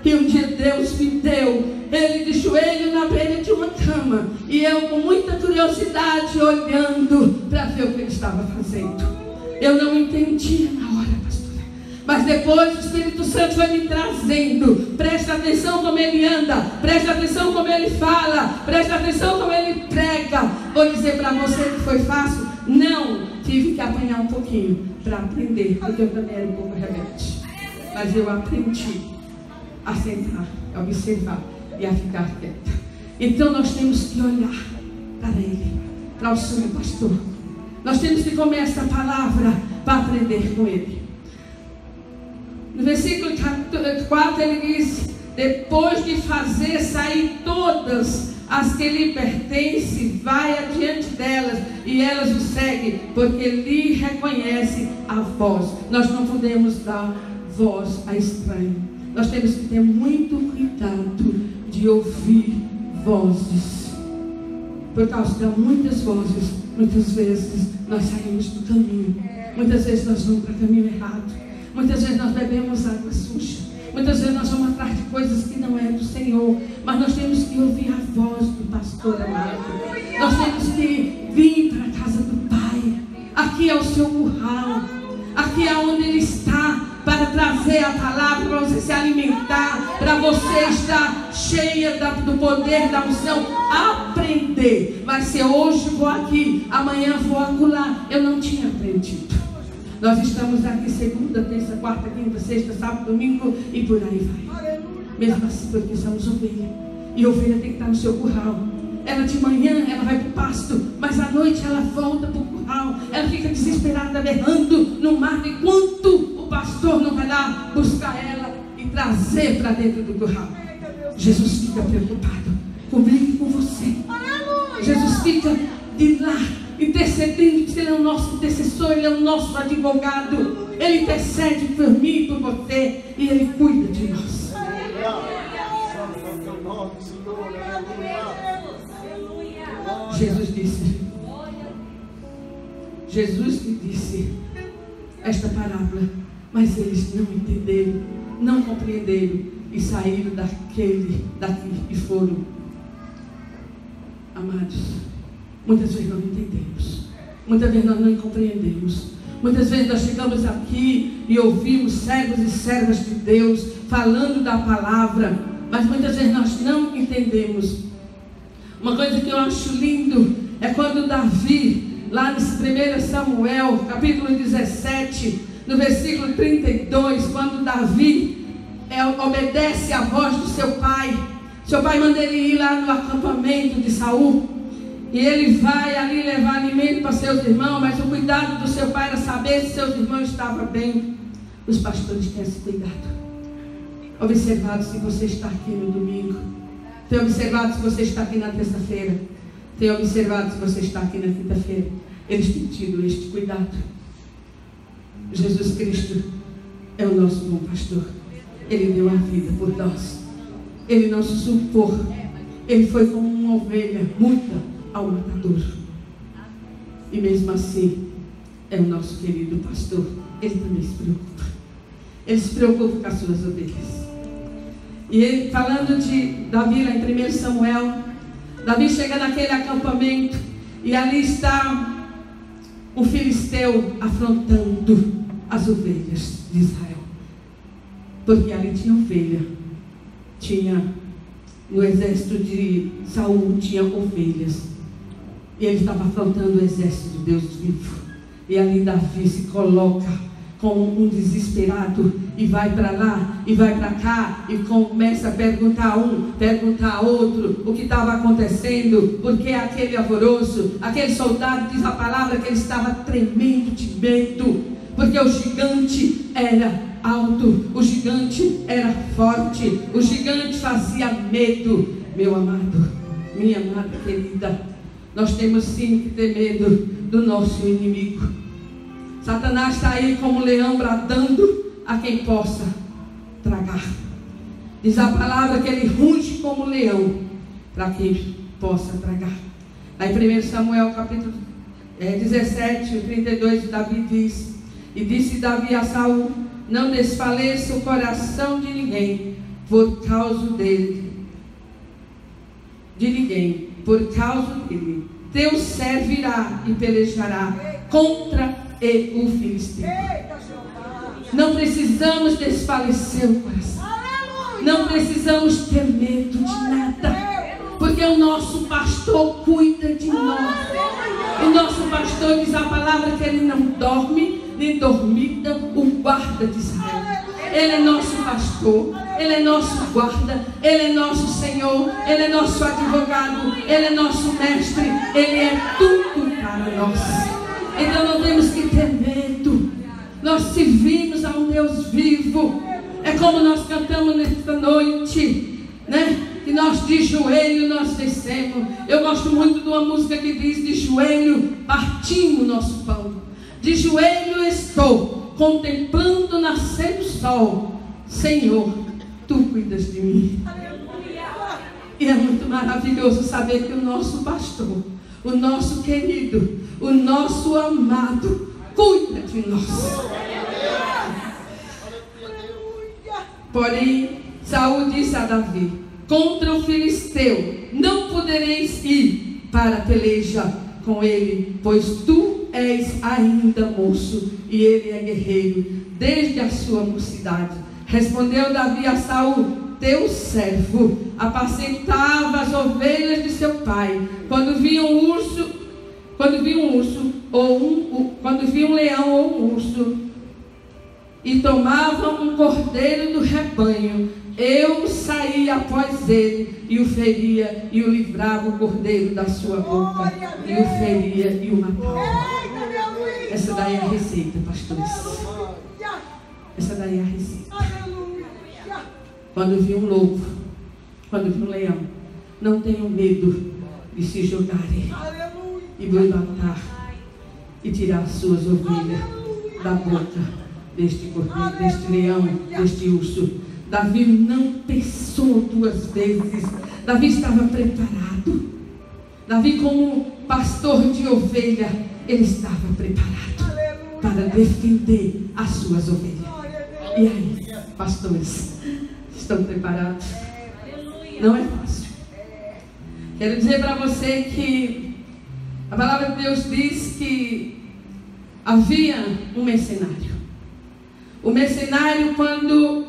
E um dia Deus me deu ele de joelho na beira de uma cama, e eu com muita curiosidade olhando para ver o que ele estava fazendo. Eu não entendia na hora, pastora, mas depois o Espírito Santo foi me trazendo. Presta atenção como ele anda, presta atenção como ele fala, presta atenção como ele prega. Vou dizer para você que foi fácil? Não, tive que apanhar um pouquinho para aprender, porque eu também era um pouco rebelde, mas eu aprendi a sentar, a observar e a ficar quieta. Então nós temos que olhar para ele, para o seu pastor. Nós temos que comer essa palavra para aprender com ele. No versículo 4 ele diz: depois de fazer sair todas as que lhe pertencem, vai adiante delas, e elas o seguem, porque lhe reconhece a voz. Nós não podemos dar voz a estranho. Nós temos que ter muito cuidado de ouvir vozes, por causa de muitas vozes, muitas vezes nós saímos do caminho, muitas vezes nós vamos para o caminho errado, muitas vezes nós bebemos água suja, muitas vezes nós vamos atrás de coisas que não é do Senhor, mas nós temos que ouvir a voz do pastor amado. Nós temos que vir para a casa do Pai. Aqui é o seu curral, aqui é onde ele está, para trazer a palavra, para você se alimentar, para você estar cheia do poder da unção, aprender. Mas se hoje vou aqui, amanhã vou acolá, eu não tinha aprendido. Nós estamos aqui segunda, terça, quarta, quinta, sexta, sábado, domingo e por aí vai. Mesmo assim, porque somos ovelha, e ovelha tem que estar no seu curral. Ela de manhã, ela vai para o pasto, mas à noite ela volta para o curral. Ela fica desesperada, berrando no mar, enquanto o pastor não vai lá buscar ela e trazer para dentro do curral. Jesus fica preocupado comigo e com você. Jesus fica de lá intercedendo, porque ele é o nosso intercessor, ele é o nosso advogado. Ele intercede por mim e por você, e ele cuida de nós. Jesus me disse esta parábola, mas eles não entenderam, não compreenderam e saíram daqui e foram. Amados, muitas vezes nós não entendemos, muitas vezes nós não compreendemos, muitas vezes nós chegamos aqui e ouvimos servos e servas de Deus falando da palavra, mas muitas vezes nós não entendemos. Uma coisa que eu acho lindo é quando Davi, lá no 1 Samuel, capítulo 17, no versículo 32, quando Davi obedece à voz do seu pai manda ele ir lá no acampamento de Saul, e ele vai ali levar alimento para seus irmãos, mas o cuidado do seu pai era saber se seus irmãos estavam bem. Os pastores têm esse cuidado. Observado se você está aqui no domingo, tem observado se você está aqui na terça-feira, tem observado se você está aqui na quinta-feira. Eles têm tido este cuidado. Jesus Cristo é o nosso bom pastor. Ele deu a vida por nós. Ele não se supor. Ele foi como uma ovelha muda ao matador. E mesmo assim, é o nosso querido pastor. Ele também se preocupa. Ele se preocupa com as suas ovelhas. E ele, falando de Davi lá em 1 Samuel, Davi chega naquele acampamento e ali está o filisteu afrontando as ovelhas de Israel. Porque ali tinha ovelha. No exército de Saul tinha ovelhas. E ele estava afrontando o exército de Deus vivo. E ali Davi se coloca como um desesperado e vai para lá e vai para cá e começa a perguntar perguntar outro o que estava acontecendo, porque aquele alvoroço, aquele soldado, diz a palavra que ele estava tremendo de medo, porque o gigante era alto, o gigante era forte, o gigante fazia medo. Meu amado, minha amada querida, nós temos sim que ter medo do nosso inimigo. Satanás está aí como um leão bradando a quem possa tragar. Diz a palavra que ele ruge como um leão para quem possa tragar. Aí 1 Samuel capítulo 17, 32, Davi diz: e disse Davi a Saul: não desfaleça o coração de ninguém por causa dele. De ninguém, por causa dele. Teu servirá e pelejará contra o filisteu. Não precisamos desfalecer o coração. Não precisamos ter medo de nada, porque o nosso pastor cuida de nós. O nosso pastor, diz a palavra, que ele não dorme nem dormita o guarda de Israel. Ele é nosso pastor, ele é nosso guarda, ele é nosso Senhor, ele é nosso advogado, ele é nosso mestre, ele é tudo para nós. Então não temos que ter medo. Nós servimos a um Deus vivo. É como nós cantamos nesta noite, né? Que nós de joelho nós descemos. Eu gosto muito de uma música que diz: de joelho partimos nosso pão, de joelho estou contemplando nascer o sol. Senhor, tu cuidas de mim. E é muito maravilhoso saber que o nosso pastor, o nosso querido, o nosso amado cuida de nós. Porém, Saul disse a Davi: contra o filisteu não podereis ir para a peleja com ele, pois tu és ainda moço e ele é guerreiro desde a sua mocidade. Respondeu Davi a Saul: teu servo apacentava as ovelhas de seu pai. Quando via um leão ou um urso e tomava um cordeiro do rebanho, eu saía após ele e o feria e o livrava o cordeiro da sua boca, e o feria e o matava. Essa daí é a receita, pastores. Essa daí é a receita. Quando vi um lobo, quando vi um leão, não tenham medo de se jogarem e levantar e tirar as suas ovelhas da boca deste cordeiro, deste leão, deste urso. Davi não pensou duas vezes. Davi estava preparado. Davi, como pastor de ovelha, ele estava preparado para defender as suas ovelhas. E aí, pastores, estão preparados? Não é fácil. Quero dizer para você que a palavra de Deus diz que havia um mercenário. O mercenário, quando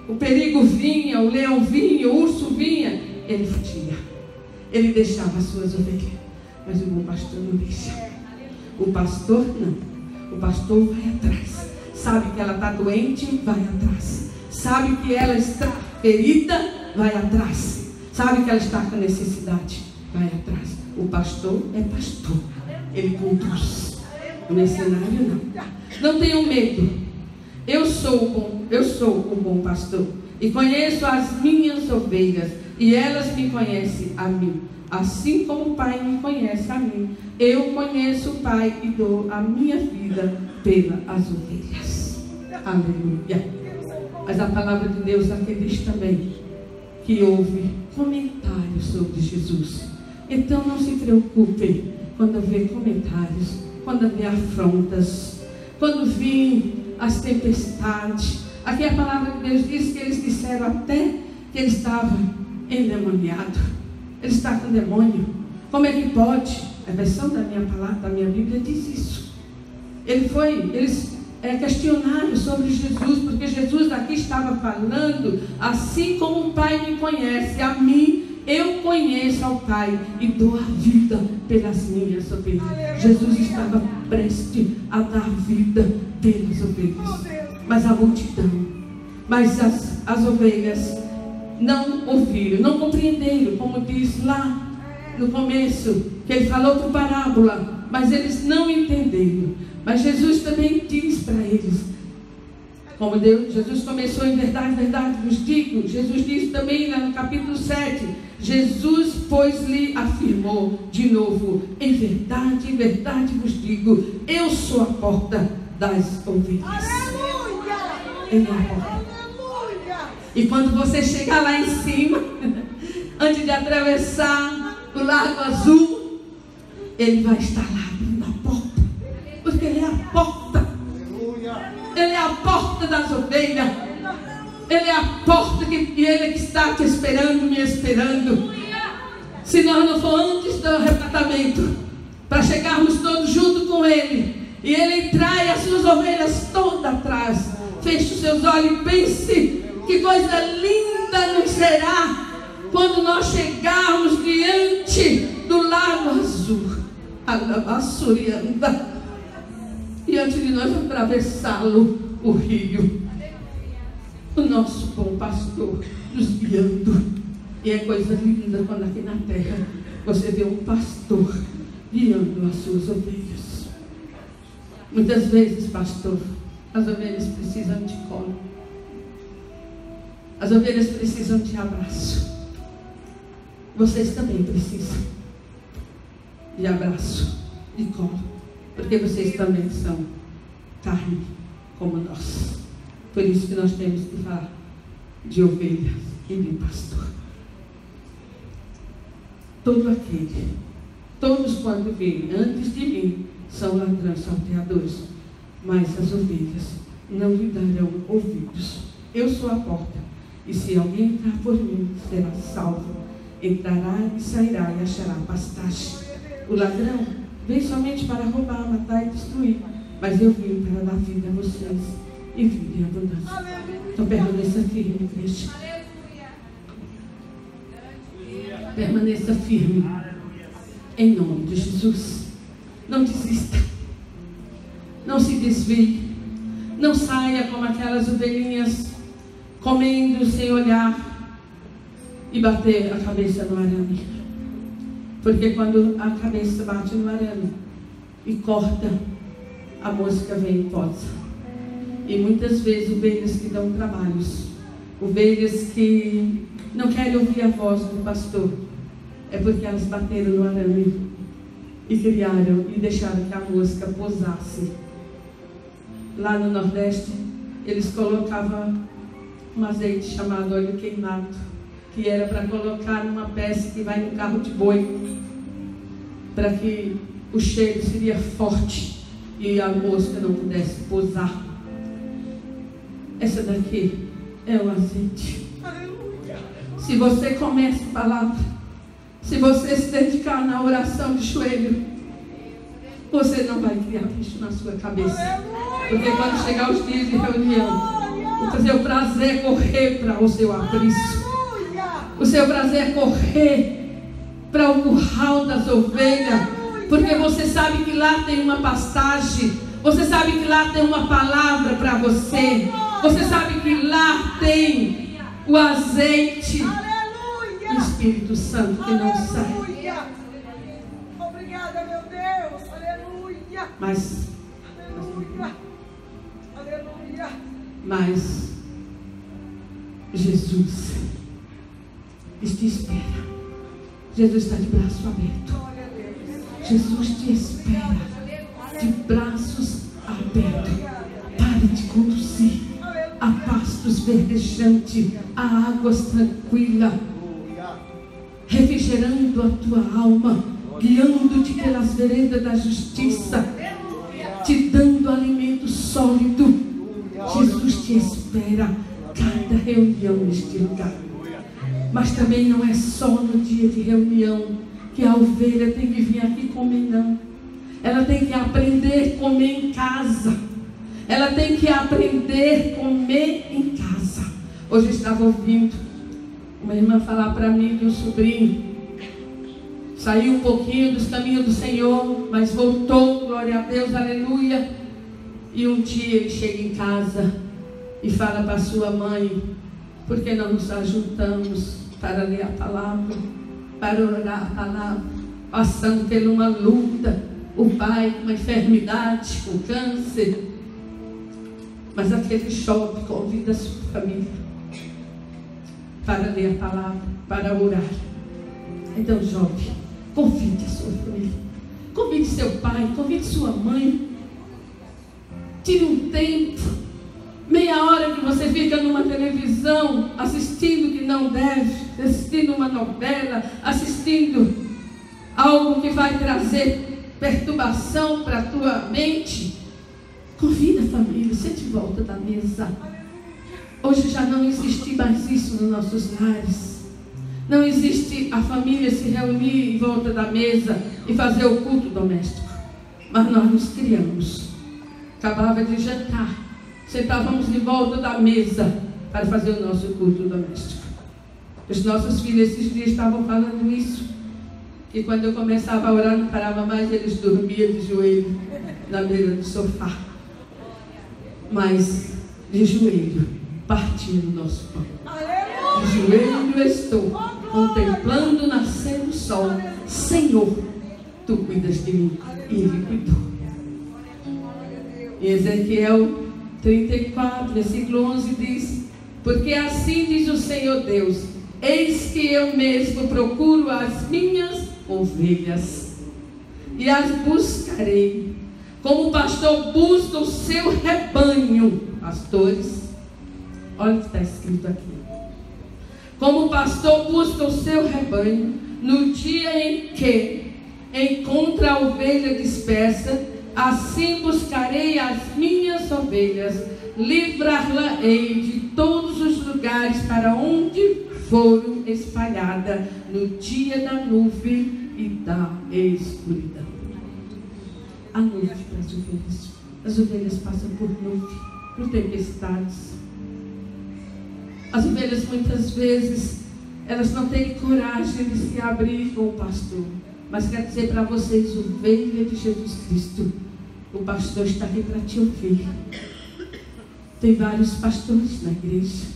o perigo vinha, o leão vinha, o urso vinha, ele fugia. Ele deixava as suas ovelhas. Mas o bom pastor não deixa. O pastor não. O pastor vai atrás. Sabe que ela está doente, vai atrás. Sabe que ela está ferida, vai atrás. Sabe que ela está com necessidade, vai atrás. O pastor é pastor. Ele conduz. O mercenário não. Não tenham medo. Eu sou o bom pastor e conheço as minhas ovelhas e elas me conhecem a mim, assim como o Pai me conhece a mim. Eu conheço o Pai e dou a minha vida pelas ovelhas. Aleluia. Mas a palavra de Deus aqui diz também que houve comentários sobre Jesus. Então não se preocupem quando vê comentários, quando vê afrontas, quando vê as tempestades. Aqui a palavra de Deus diz que eles disseram até que ele estava endemoniado. Ele está com demônio. Como é que pode? A versão da minha palavra, da minha Bíblia diz isso. Eles questionaram sobre Jesus, porque Jesus aqui estava falando: assim como o Pai me conhece a mim, eu conheço ao Pai e dou a vida pelas minhas ovelhas. Jesus estava prestes a dar vida pelas ovelhas. Mas a multidão, mas as ovelhas não ouviram, não compreenderam, como diz lá no começo, que ele falou por parábola, mas eles não entenderam. Mas Jesus também diz para eles. Como Jesus começou em verdade, verdade vos digo. Jesus disse também lá no capítulo 7. Jesus, pois, lhe afirmou de novo: em verdade vos digo, eu sou a porta das ovelhas. Aleluia! Ele é a porta. Aleluia! E quando você chegar lá em cima, antes de atravessar o Lago Azul, Ele vai estar lá abrindo a porta, porque Ele é a porta. Ele é a porta das ovelhas. Ele é a porta e Ele que está te esperando, me esperando. Se nós não for antes do arrebatamento, para chegarmos todos junto com Ele, e Ele entrar e as suas ovelhas todas atrás, feche os seus olhos e pense que coisa linda nos será quando nós chegarmos diante do Lago Azul, Alabaçurianda, e antes de nós atravessá-lo, o rio, o nosso bom pastor nos guiando. E é coisa linda quando aqui na terra você vê um pastor guiando as suas ovelhas. Muitas vezes, pastor, as ovelhas precisam de colo. As ovelhas precisam de abraço. Vocês também precisam de abraço, de colo, porque vocês também são carne como nós. Por isso que nós temos que falar de ovelha e de pastor. Todos quando virem antes de mim, são ladrões, salteadores, mas as ovelhas não lhe darão ouvidos. Eu sou a porta, e se alguém entrar por mim, será salvo. Entrará e sairá e achará pastagem. O ladrão vem somente para roubar, matar e destruir, mas eu vim para dar vida a vocês e vida em abundância. Então permaneça firme, igreja. Permaneça firme, em nome de Jesus. Não desista, não se desvie, não saia como aquelas ovelhinhas comendo sem olhar e bater a cabeça no arame. Porque quando a cabeça bate no arame e corta, a mosca vem e posa. E muitas vezes ovelhas que dão trabalhos, ovelhas que não querem ouvir a voz do pastor, é porque elas bateram no arame e criaram e deixaram que a mosca pousasse. Lá no Nordeste, eles colocavam um azeite chamado óleo queimado, que era para colocar numa peça que vai no carro de boi, para que o cheiro seria forte e a mosca não pudesse pousar. Essa daqui é o azeite. Se você começa a palavra, se você se dedicar na oração de joelho, você não vai criar bicho na sua cabeça. Porque quando chegar os dias de reunião, o seu prazer é correr para o seu aprisco. O seu prazer é correr para o curral das ovelhas. Porque você sabe que lá tem uma pastagem. Você sabe que lá tem uma palavra para você. Você sabe que lá tem o azeite. O Espírito Santo que não sai. Obrigada, meu Deus. Aleluia. Mas Jesus te espera. Jesus está de braço aberto. Jesus te espera de braços abertos para te conduzir a pastos verdejantes, a águas tranquilas, refrigerando a tua alma, guiando-te pelas veredas da justiça, te dando alimento sólido. Jesus te espera cada reunião neste lugar. Mas também não é só no dia de reunião que a ovelha tem que vir aqui comer, não. Ela tem que aprender a comer em casa. Ela tem que aprender a comer em casa. Hoje eu estava ouvindo uma irmã falar para mim de um sobrinho. Saiu um pouquinho dos caminhos do Senhor, mas voltou, glória a Deus, aleluia. E um dia ele chega em casa e fala para sua mãe: por que nós nos ajuntamos para ler a palavra, para orar a palavra, passando por uma luta, o pai com uma enfermidade, com câncer. Mas aquele jovem convida a sua família para ler a palavra, para orar. Então, jovem, convide a sua família, convide seu pai, convide sua mãe. Tire um tempo, meia hora que você fica numa televisão, assistindo o que não deve, assistindo uma novela, assistindo algo que vai trazer perturbação para a tua mente. Convida a família, sente em volta da mesa. Hoje já não existe mais isso nos nossos lares. Não existe a família se reunir em volta da mesa e fazer o culto doméstico. Mas nós nos criamos. Acabava de jantar, sentávamos em volta da mesa para fazer o nosso culto doméstico. Os nossos filhos esses dias estavam falando isso. E quando eu começava a orar, não parava mais, eles dormiam de joelho na beira do sofá. Mas de joelho, partindo o nosso pão. De joelho estou, contemplando o nascer do sol. Senhor, tu cuidas de mim. E ele cuidou. Em Ezequiel 34, versículo 11 diz: porque assim diz o Senhor Deus: eis que eu mesmo procuro as minhas ovelhas e as buscarei, como o pastor busca o seu rebanho. Pastores, olha o que está escrito aqui. Como o pastor busca o seu rebanho no dia em que encontra a ovelha dispersa, assim buscarei as minhas ovelhas, livrar-la-ei de todos os lugares para onde foram espalhadas no dia da nuvem e da escuridão. A nuvem para as ovelhas. As ovelhas passam por nuvem, por tempestades. As ovelhas muitas vezes, elas não têm coragem de se abrir com o pastor. Mas quero dizer para vocês, ovelha de Jesus Cristo, o pastor está aqui para te ouvir. Tem vários pastores na igreja.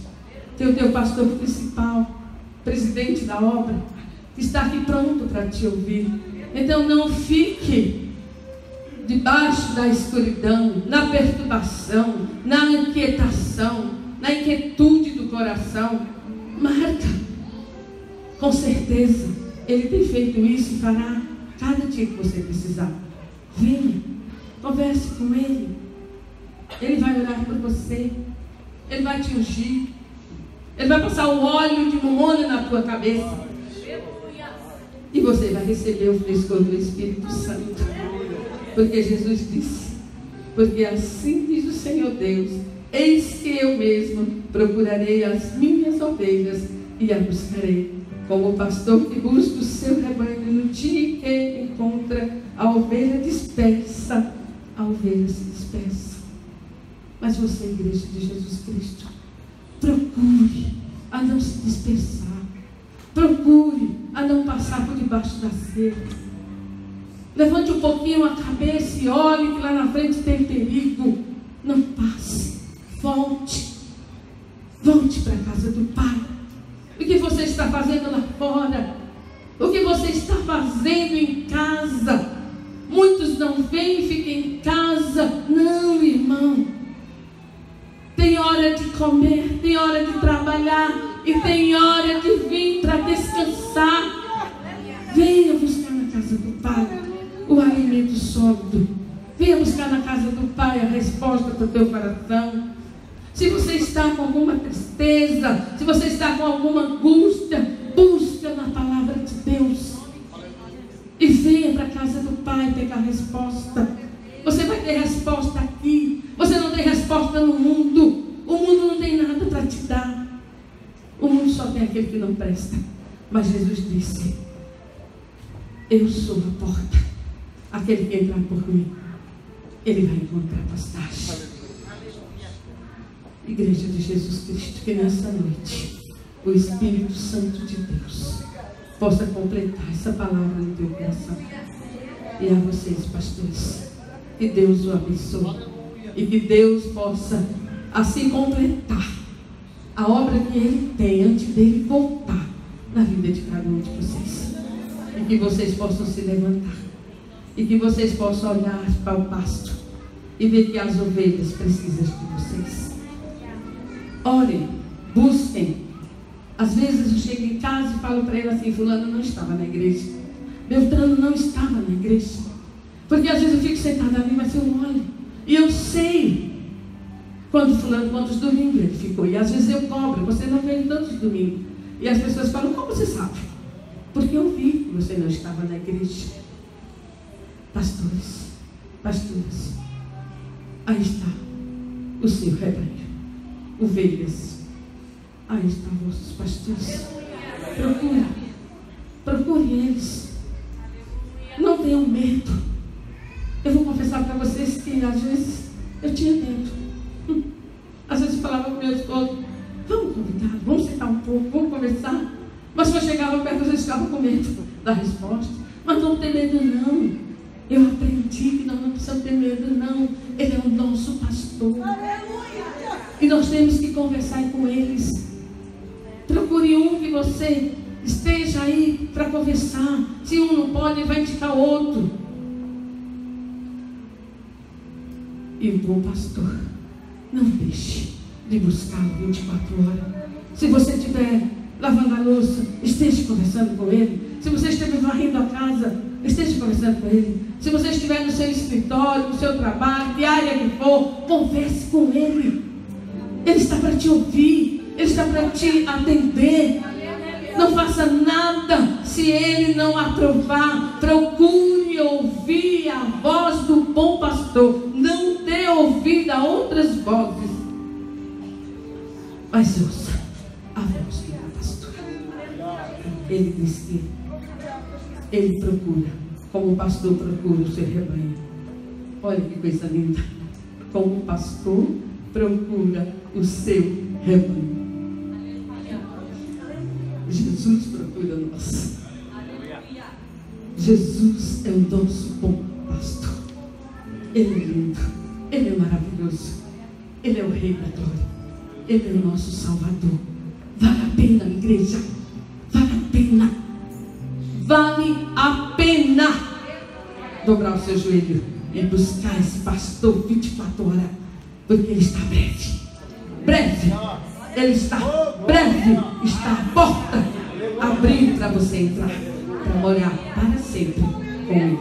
Tem o teu pastor principal, presidente da obra, que está aqui pronto para te ouvir. Então não fique debaixo da escuridão, na perturbação, na inquietação, na inquietude do coração. Marca. Com certeza, Ele tem feito isso e fará cada dia que você precisar. Venha, converse com Ele. Ele vai orar por você. Ele vai te ungir. Ele vai passar o óleo de Momona na tua cabeça. E você vai receber o frescor do Espírito Santo. Porque Jesus disse: porque assim diz o Senhor Deus: eis que eu mesmo procurarei as minhas ovelhas e as buscarei, como o pastor que busca o seu rebanho no dia que encontra a ovelha dispersa. A ovelha se dispersa. Mas você, igreja de Jesus Cristo, procure a não se dispersar. Procure a não passar por debaixo da cerca. Levante um pouquinho a cabeça e olhe que lá na frente tem perigo. Não passe. Volte. Volte para a casa do Pai. O que você está fazendo lá fora? O que você está fazendo em casa? Muitos não vêm e ficam em casa. Não, irmão. Tem hora de comer, tem hora de trabalhar e tem hora de vir para descansar. Venha buscar na casa do Pai o alimento sólido. Venha buscar na casa do Pai a resposta para o teu coração. Se você está com alguma tristeza, se você está com alguma angústia, busca na palavra de Deus. E venha para a casa do Pai pegar a resposta. Você vai ter resposta aqui. Você não tem resposta no mundo. O mundo não tem nada para te dar. O mundo só tem aquele que não presta. Mas Jesus disse: eu sou a porta. Aquele que entrar por mim, ele vai encontrar pastagem. Igreja de Jesus Cristo, que nessa noite o Espírito Santo de Deus possa completar essa palavra no teu coração. E a vocês, pastores, que Deus o abençoe e que Deus possa assim completar a obra que Ele tem antes dele voltar na vida de cada um de vocês. E que vocês possam se levantar e que vocês possam olhar para o pasto e ver que as ovelhas precisam de vocês. Orem, busquem. Às vezes eu chego em casa e falo para ele assim: fulano não estava na igreja, Beltrano não estava na igreja. Porque às vezes eu fico sentada ali, mas eu olho e eu sei quando fulano, quantos domingos ele ficou. E às vezes eu cobro: você não veio tantos domingos. E as pessoas falam: como você sabe? Porque eu vi que você não estava na igreja. Pastores, pastoras, aí está o seu rebanho, ovelhas. Aí estão vossos pastores. Procure eles. Não tenham medo. Eu vou confessar para vocês que às vezes eu tinha medo. Às vezes eu falava com meu esposo: vamos convidar, vamos sentar um pouco, vamos conversar. Mas quando eu chegava perto, às vezes ficava com medo da resposta. Mas não tem medo não. Eu aprendi que nós não precisamos ter medo não. Ele é o nosso pastor. E nós temos que conversar com eles. Procure um que você esteja aí para conversar. Se um não pode, vai indicar outro. E o bom pastor, não deixe de buscá-lo 24 horas. Se você estiver lavando a louça, esteja conversando com ele. Se você estiver varrendo a casa, esteja conversando com ele. Se você estiver no seu escritório, no seu trabalho, de área que for, converse com ele. Ele está para te ouvir, ele está para te atender. Não faça nada se ele não aprovar. Procure ouvir a voz do bom pastor. Não dê ouvido a outras vozes, mas ouça a voz do bom pastor. Ele diz que ele procura, como o pastor procura o seu rebanho. Olha que coisa linda. Como o pastor procura o seu rebanho. Jesus procura nós. Jesus é o nosso bom pastor. Ele é lindo, ele é maravilhoso, ele é o Rei da glória, ele é o nosso Salvador. Vale a pena, igreja, vale a pena, vale a pena dobrar o seu joelho e buscar esse pastor 24 horas, porque ele está breve, ele está breve, está a porta abrindo para você entrar, para morar para sempre com ele.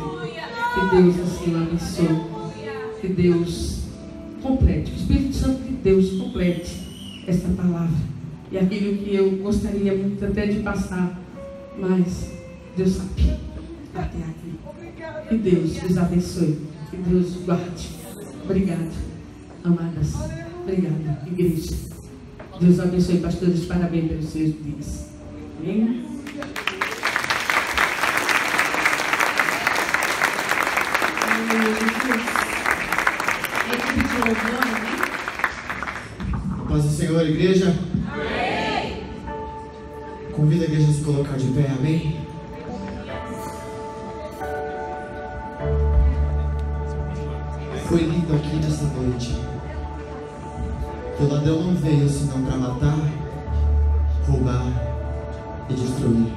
Que Deus assim o abençoe. Que Deus complete, que o Espírito Santo de Deus complete essa palavra. E aquilo que eu gostaria muito até de passar, mas Deus sabe até aqui. Que Deus os abençoe. Que Deus os guarde. Obrigado, amadas. Obrigada, igreja. Deus abençoe, pastores. Parabéns pelos seus dias. Amém? Paz do Senhor, igreja. Amém. Convido a igreja a se colocar de pé, amém? Foi lindo aqui nessa noite. O ladrão não veio senão para matar, roubar e destruir.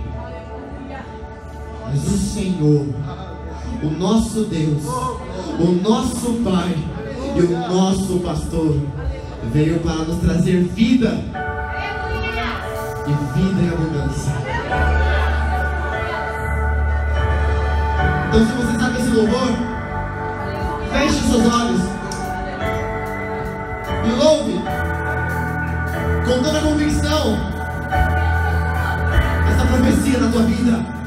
Mas o Senhor, o nosso Deus, o nosso Pai e o nosso pastor veio para nos trazer vida e vida em abundância. Então, se você sabe esse louvor, feche seus olhos e louve com toda a convicção essa profecia na tua vida.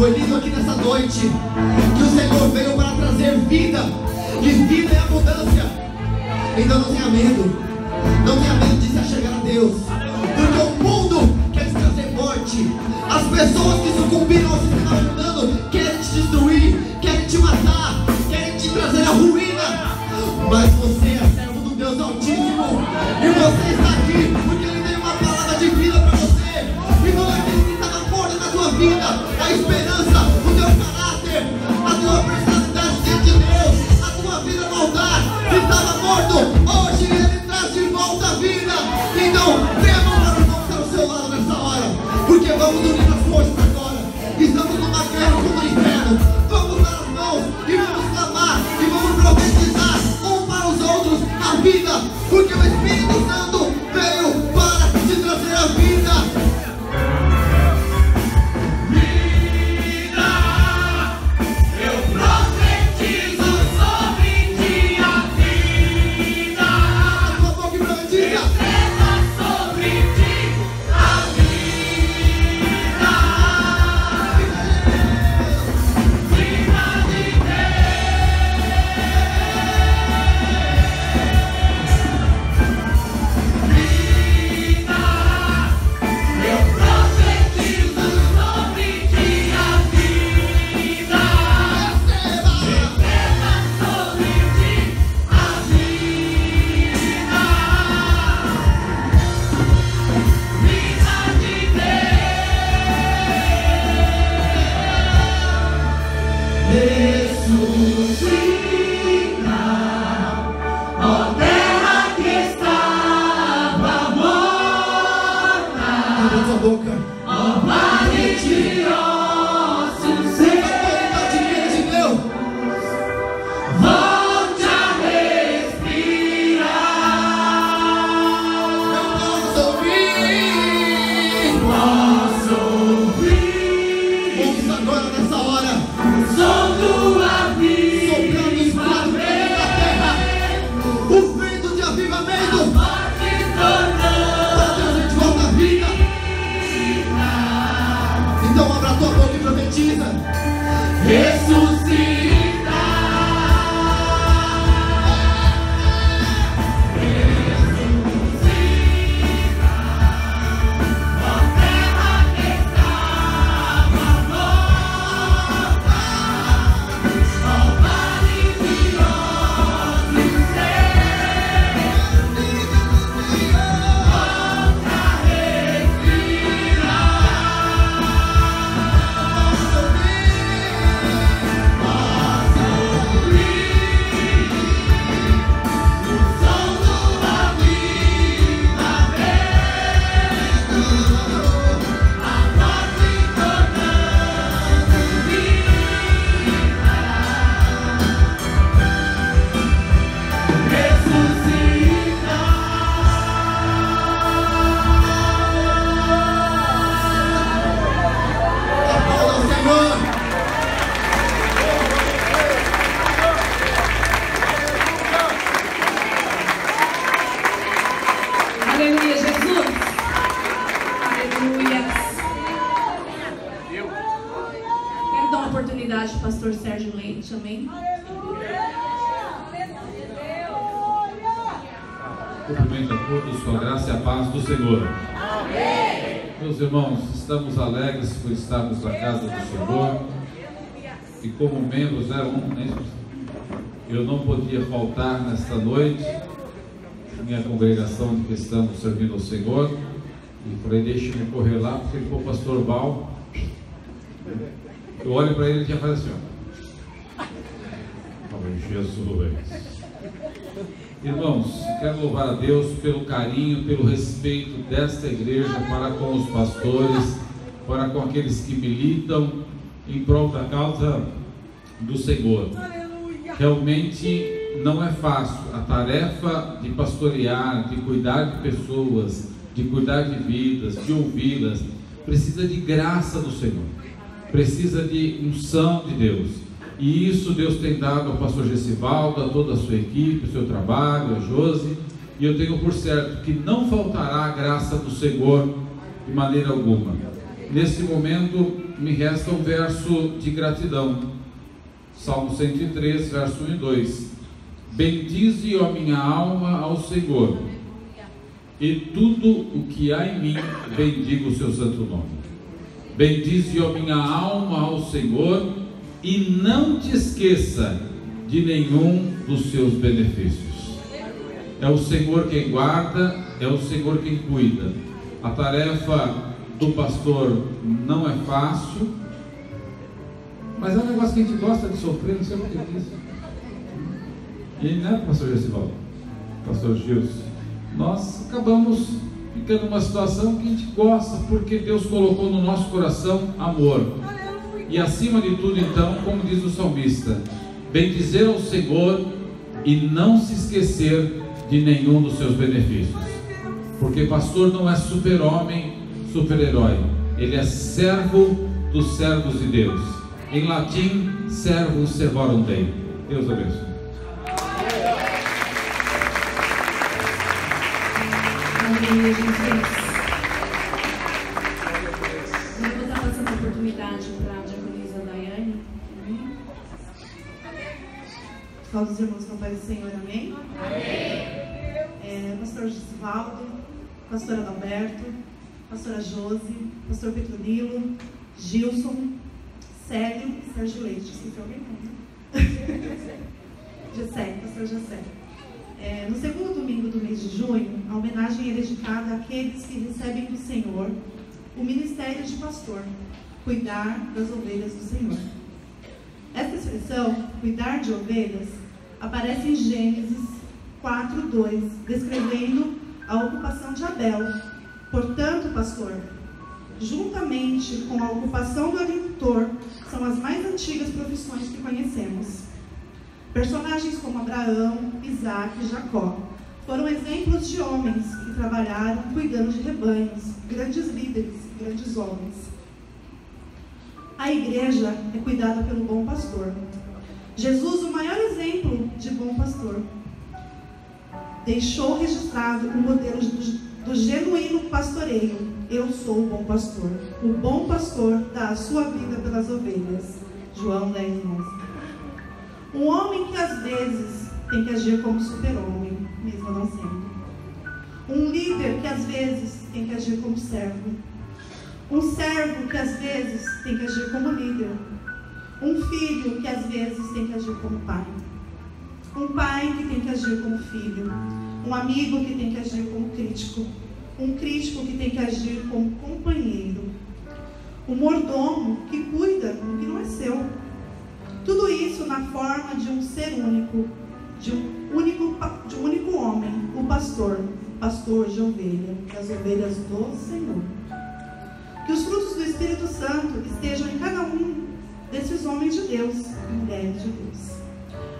Foi lido aqui nessa noite que o Senhor veio para trazer vida, e vida é abundância. Então não tenha medo, não tenha medo de se achegar a Deus, porque o mundo quer te trazer morte. As pessoas que sucumbiram ao sistema mundano querem te destruir, querem te matar, querem te trazer a ruína. Mas você é servo do Deus Altíssimo, e você está aqui porque Ele tem uma palavra de vida para você. E não é aquele que estava morto na tua vida, a esperança, o teu caráter, a tua personalidade diante de Deus, a tua vida no altar, que estava morto, hoje Ele traz de volta a vida. Então, venha a mão para o irmão que está ao seu lado nessa hora, porque vamos unir as forças agora. Estamos numa guerra contra o inferno. Vamos dar as mãos e vamos clamar e vamos profetizar um para os outros a vida, porque o Espírito Santo veio para te trazer a vida. Pastor Sérgio Leite, amém? Cumprimento a todos com a graça e a paz do Senhor. Amém. Meus irmãos, estamos alegres por estarmos na casa do Senhor. E como membro 01, eu não podia faltar nesta noite, minha congregação de que estamos servindo ao Senhor. E falei, deixa-me correr lá, porque ele foi o pastor Val. Eu olho para ele e já faz assim, ó. Jesus. Irmãos, quero louvar a Deus pelo carinho, pelo respeito desta igreja para com os pastores, para com aqueles que militam em prol da causa do Senhor. Realmente não é fácil a tarefa de pastorear, de cuidar de pessoas, de cuidar de vidas, de ouvi-las. Precisa de graça do Senhor, precisa de unção de Deus. E isso Deus tem dado ao pastor Gessivaldo, a toda a sua equipe, o seu trabalho, a Josi. E eu tenho por certo que não faltará a graça do Senhor de maneira alguma. Nesse momento, me resta um verso de gratidão. Salmo 103, verso 1 e 2. Bendize, ó minha alma, ao Senhor, e tudo o que há em mim, bendiga o seu santo nome. Bendize, ó minha alma, ao Senhor, e não te esqueça de nenhum dos seus benefícios. É o Senhor quem guarda, é o Senhor quem cuida. A tarefa do pastor não é fácil, mas é um negócio que a gente gosta de sofrer, não sei o que disso. E né, pastor Gesivaldo, pastor Gilson, nós acabamos ficando numa situação que a gente gosta, porque Deus colocou no nosso coração amor. E acima de tudo, então, como diz o salmista, bendizer ao Senhor e não se esquecer de nenhum dos seus benefícios. Porque pastor não é super-homem, super-herói. Ele é servo dos servos de Deus. Em latim, servus servorum Dei. Deus abençoe. Aleluia, Jesus. Eu vou estar passando a oportunidade para a diaconisa Daiane. Amém? Todos os irmãos com a paz do Senhor, amém? Amém. Pastor Gesivaldo, pastor Adalberto, pastora Josi, pastor Petronilo, Gilson, Célio e Sérgio Leite. Esqueci alguém não, né? Gessé, pastor Gessé. No segundo domingo do mês de junho, a homenagem é dedicada àqueles que recebem do Senhor o ministério de pastor, cuidar das ovelhas do Senhor. Essa expressão, cuidar de ovelhas, aparece em Gênesis 4:2, descrevendo a ocupação de Abel. Portanto, pastor, juntamente com a ocupação do agricultor, são as mais antigas profissões que conhecemos. Personagens como Abraão, Isaac e Jacó foram exemplos de homens que trabalharam cuidando de rebanhos, grandes líderes, grandes homens. A igreja é cuidada pelo bom pastor. Jesus, o maior exemplo de bom pastor, deixou registrado o modelo do genuíno pastoreio. Eu sou o bom pastor. O bom pastor dá a sua vida pelas ovelhas. João 10:11. Um homem que às vezes tem que agir como super-homem, mesmo não sendo. Um líder que às vezes tem que agir como servo. Um servo que às vezes tem que agir como líder. Um filho que às vezes tem que agir como pai. Um pai que tem que agir como filho. Um amigo que tem que agir como crítico. Um crítico que tem que agir como companheiro. Um mordomo que cuida do que não é seu. Tudo isso na forma de um ser único, de um único homem, o pastor de ovelha, das ovelhas do Senhor. Que os frutos do Espírito Santo estejam em cada um desses homens de Deus e mulheres de Deus.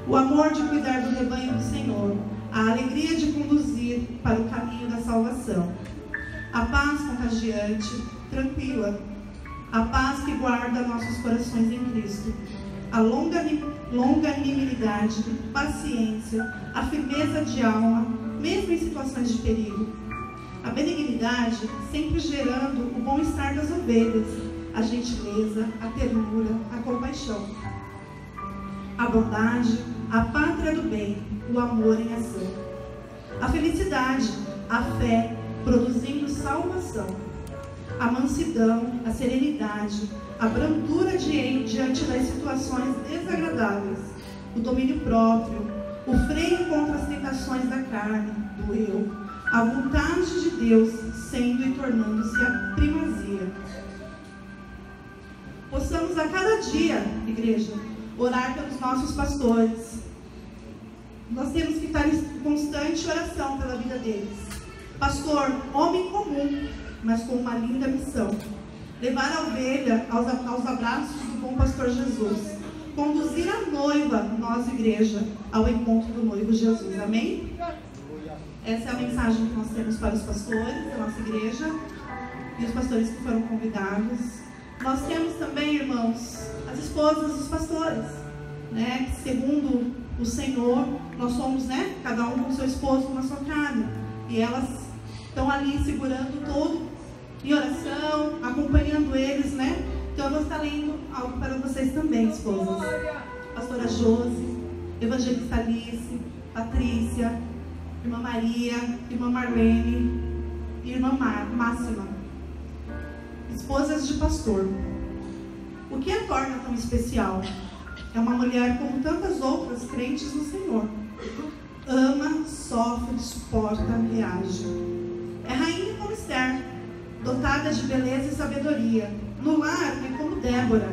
O amor de cuidar do rebanho do Senhor, a alegria de conduzir para o caminho da salvação, a paz contagiante, tranquila, a paz que guarda nossos corações em Cristo, a longanimidade, paciência, a firmeza de alma, mesmo em situações de perigo. A benignidade, sempre gerando o bom-estar das ovelhas, a gentileza, a ternura, a compaixão. A bondade, a pátria do bem, o amor em ação. A felicidade, a fé, produzindo salvação. A mansidão, a serenidade, a brandura diante das situações desagradáveis, o domínio próprio, o freio contra as tentações da carne, do eu, a vontade de Deus sendo e tornando-se a primazia. Possamos a cada dia, igreja, orar pelos nossos pastores. Nós temos que estar em constante oração pela vida deles. Pastor, homem comum, mas com uma linda missão. Levar a ovelha aos abraços do bom pastor Jesus. Conduzir a noiva, nós igreja, ao encontro do noivo Jesus. Amém? Essa é a mensagem que nós temos para os pastores da nossa igreja e os pastores que foram convidados. Nós temos também, irmãos, as esposas dos pastores, né? Segundo o Senhor, nós somos, né? Cada um com seu esposo na sua casa. E elas estão ali segurando todo em oração, acompanhando eles, né? Então eu vou estar lendo algo para vocês também, esposas. Pastora Josi, Evangelista Alice, Patrícia, Irmã Maria, Irmã Marlene e Irmã Máxima. Esposas de pastor. O que a torna tão especial? É uma mulher como tantas outras crentes no Senhor. Ama, sofre, suporta, reage. É rainha como Esther, dotada de beleza e sabedoria. No lar é como Débora,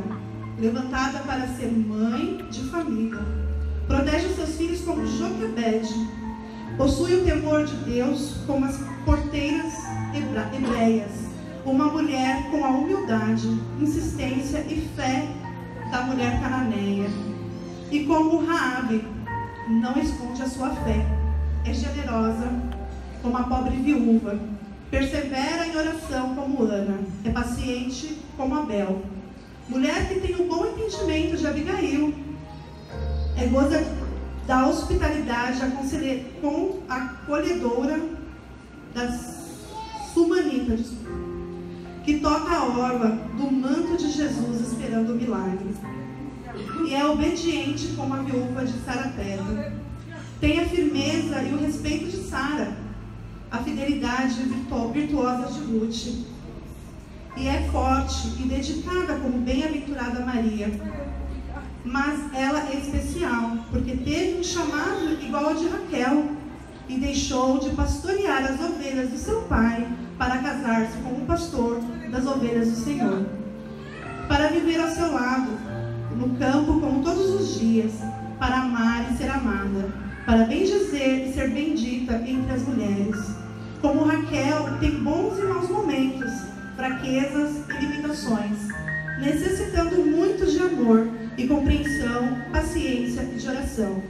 levantada para ser mãe de família. Protege os seus filhos como Joquebede. Possui o temor de Deus como as porteiras hebreias. Uma mulher com a humildade, insistência e fé da mulher cananeia. E como Raabe, não esconde a sua fé. É generosa como a pobre viúva. Persevera em oração como Ana. É paciente como Abel. Mulher que tem o bom entendimento de Abigail. Goza da hospitalidade acolhedora das Sumanitas, que toca a orla do manto de Jesus esperando o milagre. E é obediente como a viúva de Sarapeta. Tem a firmeza e o respeito de Sara, a fidelidade virtuosa de Ruth. E é forte e dedicada como bem-aventurada Maria. Mas ela é especial, porque teve um chamado igual ao de Raquel, e deixou de pastorear as ovelhas do seu pai para casar-se com o pastor das ovelhas do Senhor. Para viver ao seu lado, no campo como todos os dias, para amar e ser amada, para bendizer e ser bendita entre as mulheres. Como Raquel, tem bons e maus momentos, fraquezas e limitações, necessitando muito de amor e compreensão, paciência e de oração,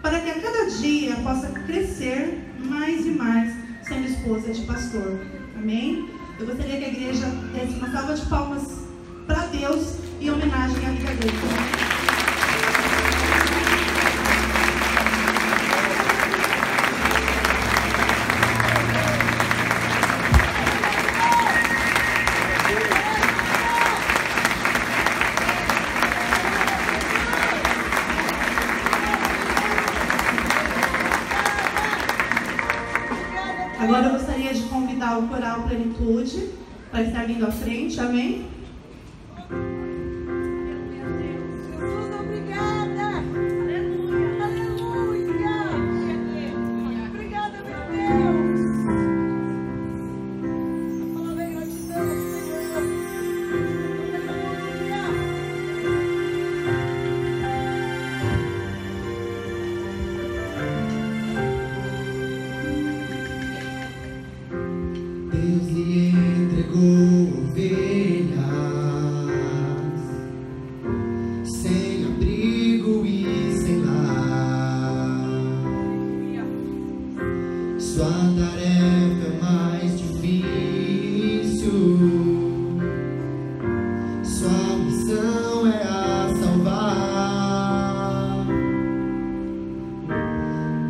para que a cada dia possa crescer mais e mais, sendo esposa de pastor. Amém? Eu gostaria que a igreja desse uma salva de palmas para Deus em homenagem à vida dele. Agora eu gostaria de convidar o Coral Plenitude para estar vindo à frente, amém? Jesus, obrigada! Aleluia! Aleluia! Obrigada, meu Deus! A palavra é gratidão, Senhor! Deus lhe entregou ovelhas sem abrigo e sem lar. Sua tarefa é mais difícil, sua missão é a salvar.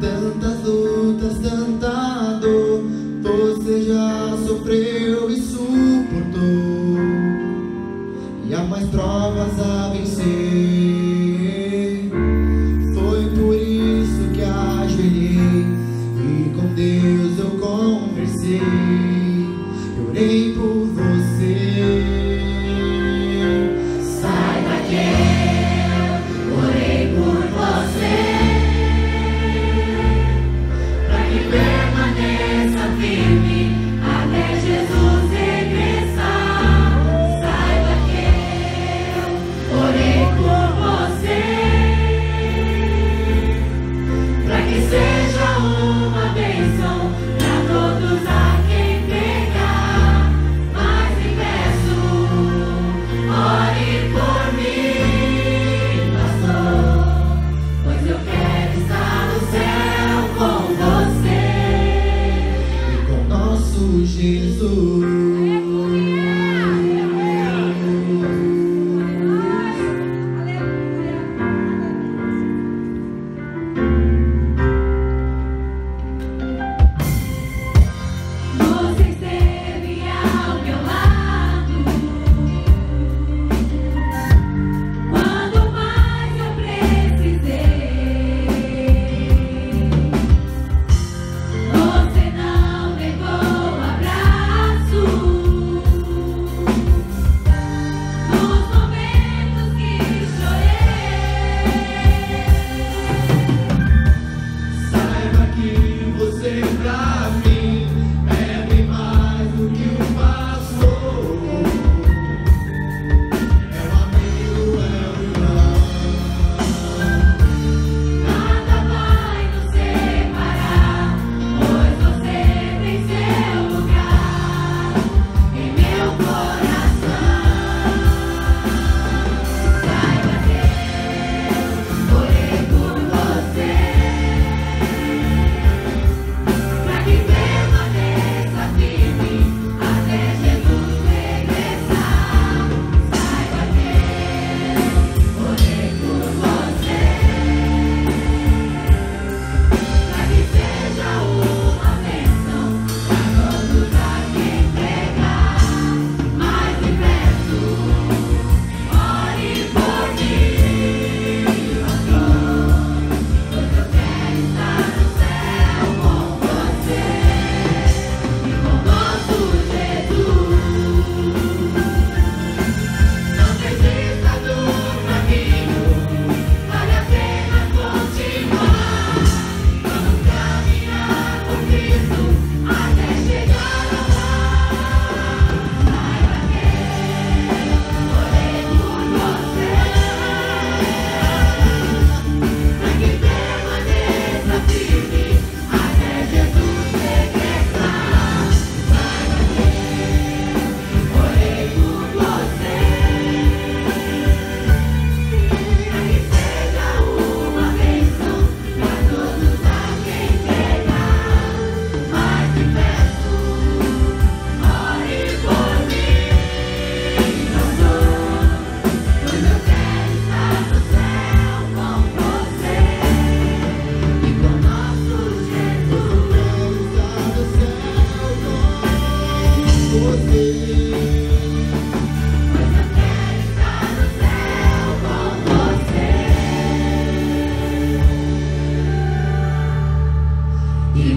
Tantas lutas, tanta dor, você já sofreu e suportou, e há mais provas a vencer. Foi por isso que ajoelhei e com Deus eu conversei. Eu orei por você. Saiba que eu orei por você, para que permaneça firme até Jesus regressar. Saiba que eu orei por você, para que seja uma bênção para todos a quem pegar. Mas me peço, ore por mim, pastor, pois eu quero estar no céu com você. Com nosso Jesus. Você esteve ao meu lado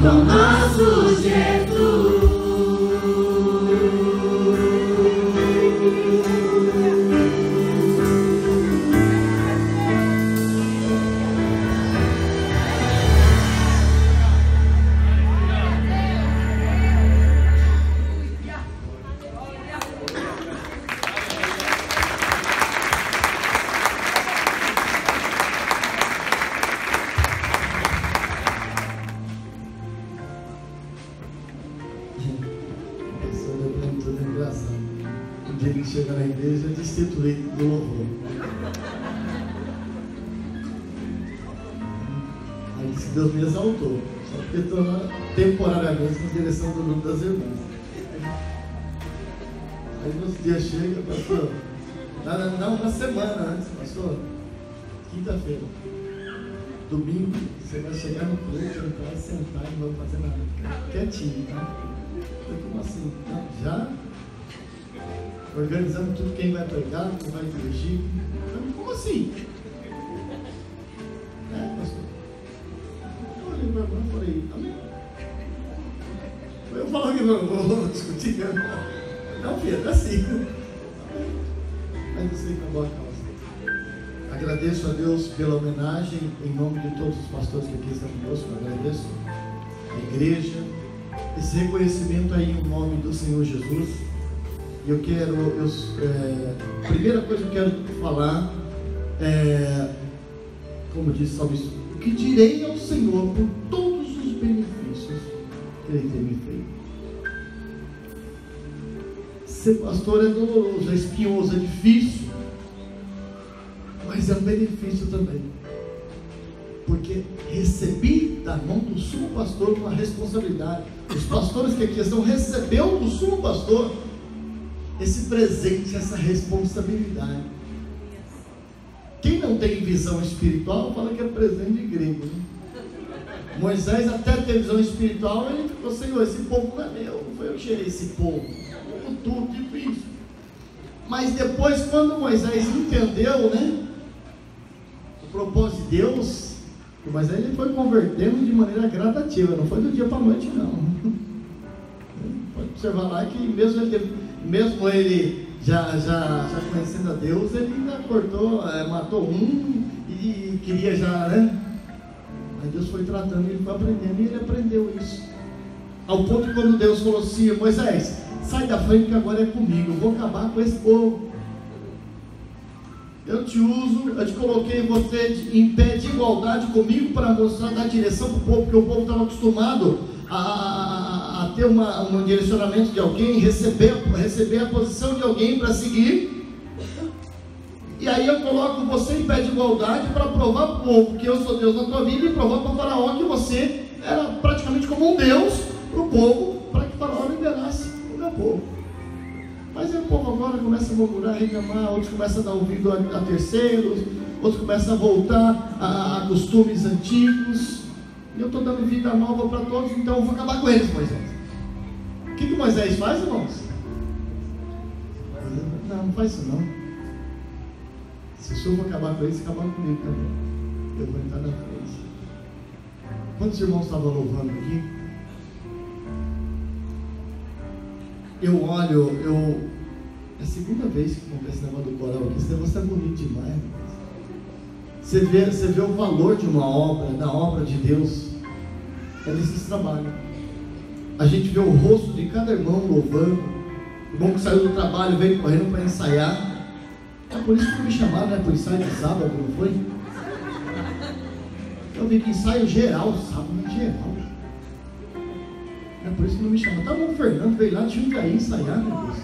Com nosso Jesus. Chega na igreja e destituir do louvor. Aí disse que Deus me exaltou, só porque estou temporariamente na direção do grupo das irmãs. Aí nos dias chega, pastor, não, uma semana antes, pastor, quinta-feira, domingo, você vai chegar no culto, entrar, sentar e não vai fazer nada, quietinho, tá? Como assim? Não, já? Organizando tudo, quem vai pregar, quem vai dirigir. Então, como assim? Pastor. Eu olhei para a irmã e falei, amém. Eu falo que vou discutir. Não, filho, é assim. Mas isso aí acabou a causa. Agradeço a Deus pela homenagem, em nome de todos os pastores que aqui estão conosco. Agradeço a igreja, esse reconhecimento aí em nome do Senhor Jesus. Eu quero, primeira coisa que eu quero falar é, como disse o salmista, o que direi ao Senhor por todos os benefícios que Ele tem me feito. Ser pastor é doloroso, é espinhoso, é difícil, mas é um benefício também, porque recebi da mão do sumo pastor uma responsabilidade. Os pastores que aqui estão recebeu do sumo pastor esse presente, essa responsabilidade. Quem não tem visão espiritual fala que é presente de grego, né? Moisés até ter visão espiritual, ele ficou, Senhor, esse povo não é meu, não foi eu que gerei esse povo, como tudo difícil. Mas depois, quando Moisés entendeu, né, o propósito de Deus, mas aí ele foi convertendo de maneira gradativa, não foi do dia para a noite, não. Pode observar lá que mesmo ele já conhecendo a Deus, ele ainda cortou, matou um e queria já, né? Aí Deus foi tratando, ele foi aprendendo e ele aprendeu isso. Ao ponto que quando Deus falou assim, Moisés, sai da frente que agora é comigo, eu vou acabar com esse povo. Eu te uso, eu te coloquei você em pé de igualdade comigo para mostrar, dar direção para o povo, porque o povo estava acostumado a ter um direcionamento de alguém, receber a posição de alguém para seguir. E aí eu coloco você em pé de igualdade para provar para o povo que eu sou Deus na tua vida e provar para o faraó que você era praticamente como um Deus para o povo, para que o faraó liberasse o meu povo. Mas aí o povo agora começa a murmurar, reclamar, outros começam a dar ouvido a terceiros, outros começam a voltar a costumes antigos. E eu estou dando vida nova para todos, então eu vou acabar com eles, Moisés. O que Moisés faz, irmãos? Não faz isso não. Se o senhor for acabar com eles, acabar comigo também. Eu vou entrar na frente. Quantos irmãos estavam louvando aqui? Eu olho, é a segunda vez que acontece esse negócio do coral aqui. Esse negócio é bonito demais. Você vê o valor de uma obra, da obra de Deus, é nesses trabalhos. A gente vê o rosto de cada irmão louvando. O irmão que saiu do trabalho veio correndo para ensaiar. É por isso que me chamaram, né? Para o ensaio de sábado, não foi? Eu vi que ensaio geral, sábado geral. É por isso que não me chamaram. Tá bom, o Fernando veio lá de Jundiaí ensaiar, meu Deus.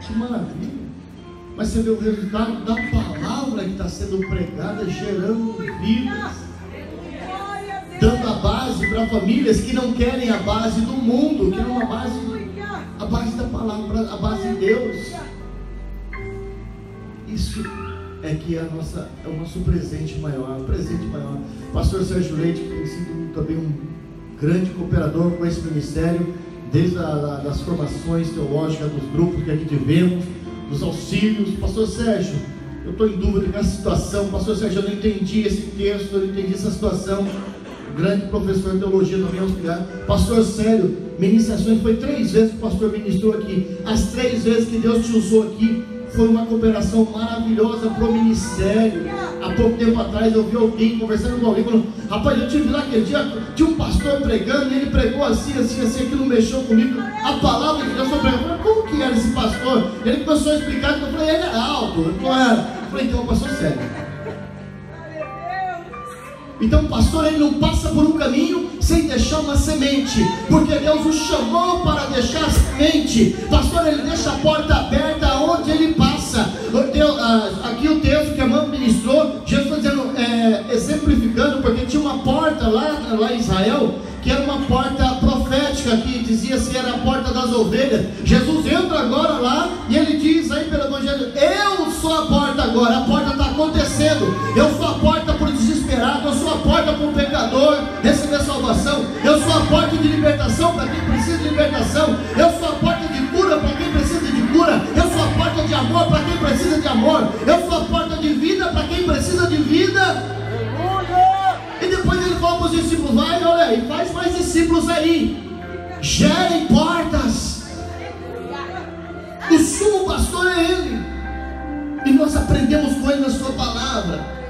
Que maravilha. Mas você vê o resultado da palavra que está sendo pregada, gerando vidas, dando a base para famílias que não querem a base do mundo, querem a base da palavra, a base de Deus. Isso é que é o nosso presente maior, Pastor Sérgio Leite, que tem sido também um grande cooperador com esse ministério, desde das formações teológicas, dos grupos que aqui tivemos, dos auxílios. Pastor Sérgio, eu estou em dúvida com essa situação. Pastor Sérgio, eu não entendi esse texto, eu não entendi essa situação. Grande professor de teologia também, auxiliar. Pastor Sérgio, ministrações, foi 3 vezes que o pastor ministrou aqui. As 3 vezes que Deus te usou aqui, foi uma cooperação maravilhosa para o ministério. Há pouco tempo atrás eu vi alguém conversando com alguém, falando: rapaz, eu tive lá aquele dia, tinha um pastor pregando, e ele pregou assim, aquilo mexeu comigo, a palavra que Deus foi pregando. Como que era esse pastor? Ele começou a explicar, eu falei: ele era alto. Eu falei: então, pastor, sério. Então o pastor, ele não passa por um caminho sem deixar uma semente, porque Deus o chamou para deixar a semente. Pastor, ele deixa a porta aberta aonde ele passa. Aqui o texto que a mãe ministrou, Jesus está dizendo, exemplificando, porque tinha uma porta lá em Israel, que era uma porta profética, que dizia se era a porta das ovelhas. Jesus entra agora lá e ele diz aí pelo evangelho: eu sou a porta agora, a porta está acontecendo. Eu sou a porta para o desesperado, eu sou a porta para o pecador receber salvação, eu sou a porta de libertação para quem precisa de libertação, eu sou a porta de cura para quem precisa de cura, eu sou a porta de amor para quem precisa de amor, eu sou a porta de vida para quem precisa de vida. E depois ele fala para os discípulos: vai, olha aí, faz mais discípulos aí, gerem portas. O sumo pastor é ele, e nós aprendemos com ele na sua palavra.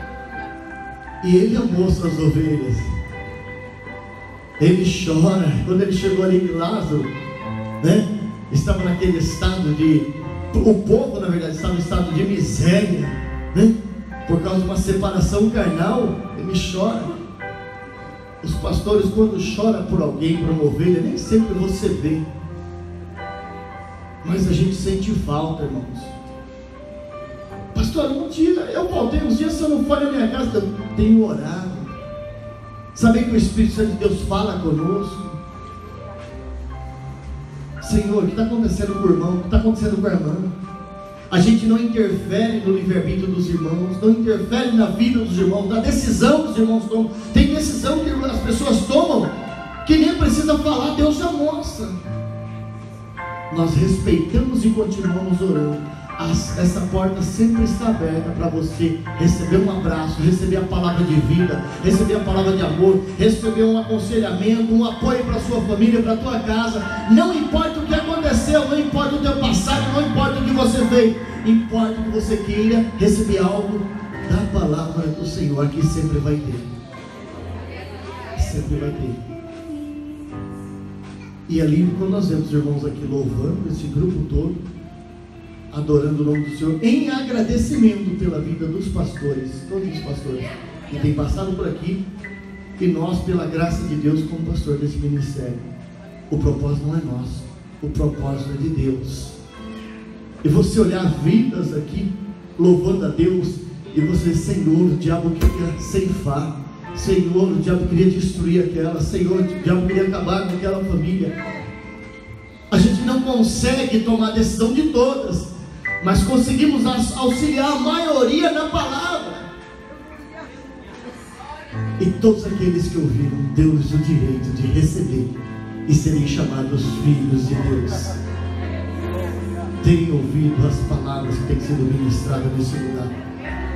E ele amou suas ovelhas. Ele chora. Quando ele chegou ali em Lázaro, né, estava naquele estado de... O povo, na verdade, estava em estado de miséria, né, por causa de uma separação carnal. Ele chora. Os pastores, quando choram por alguém, por uma ovelha, nem sempre você vê, mas a gente sente falta, irmãos. Pastor, um dia, eu voltei uns dias, se eu não for na minha casa, eu tenho orado. Saber que o Espírito Santo de Deus fala conosco. Senhor, o que está acontecendo com o irmão? O que está acontecendo com a irmã? A gente não interfere no livre-arbítrio dos irmãos, não interfere na vida dos irmãos, na decisão que os irmãos tomam. Tem decisão que as pessoas tomam que nem precisa falar, Deus já mostra. Nós respeitamos e continuamos orando. Essa porta sempre está aberta para você receber um abraço, receber a palavra de vida, receber a palavra de amor, receber um aconselhamento, um apoio para a sua família, para a tua casa. Não importa o que aconteceu, não importa o teu passado, não importa o que você fez, importa que você queira receber algo da palavra do Senhor, que sempre vai ter. Sempre vai ter. E ali, quando nós vemos os irmãos aqui louvando, esse grupo todo, adorando o nome do Senhor, em agradecimento pela vida dos pastores, todos os pastores que têm passado por aqui, e nós, pela graça de Deus, como pastor desse ministério. O propósito não é nosso, o propósito é de Deus. E você olhar vidas aqui, louvando a Deus, e você: Senhor, o diabo queria ceifar, Senhor, o diabo queria destruir aquela, Senhor, o diabo queria acabar com aquela família. A gente não consegue tomar a decisão de todas, mas conseguimos auxiliar a maioria na palavra. E todos aqueles que ouviram, deu-lhes o direito de receber e serem chamados filhos de Deus. Tenham ouvido as palavras que têm sido ministradas nesse lugar.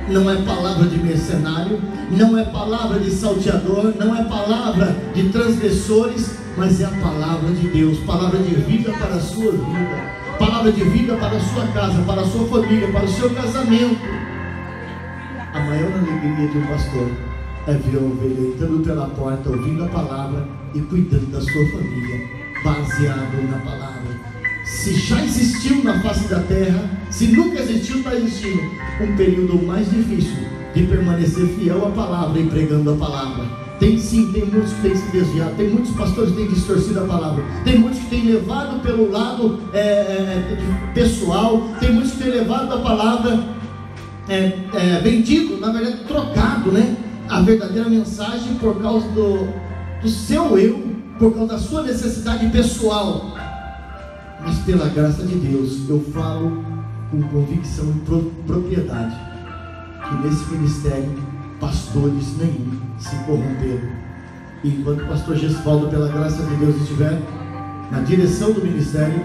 Não é palavra de mercenário, não é palavra de salteador, não é palavra de transgressores, mas é a palavra de Deus, palavra de vida para a sua vida, palavra de vida para a sua casa, para a sua família, para o seu casamento. A maior alegria de um pastor é ver a ovelha entrando pela porta, ouvindo a palavra e cuidando da sua família, baseado na palavra. Se já existiu na face da terra, se nunca existiu, está existindo um período mais difícil de permanecer fiel à palavra e pregando a palavra. Tem muitos que têm se desviado, tem muitos pastores que têm distorcido a palavra, tem muitos que têm levado pelo lado pessoal, tem muitos que têm levado a palavra vendido, na verdade trocado, né, a verdadeira mensagem por causa do seu eu, por causa da sua necessidade pessoal. Mas pela graça de Deus, eu falo com convicção e propriedade que nesse ministério pastores nenhum se corromperam. E enquanto o pastor Gesvaldo, pela graça de Deus, estiver na direção do ministério,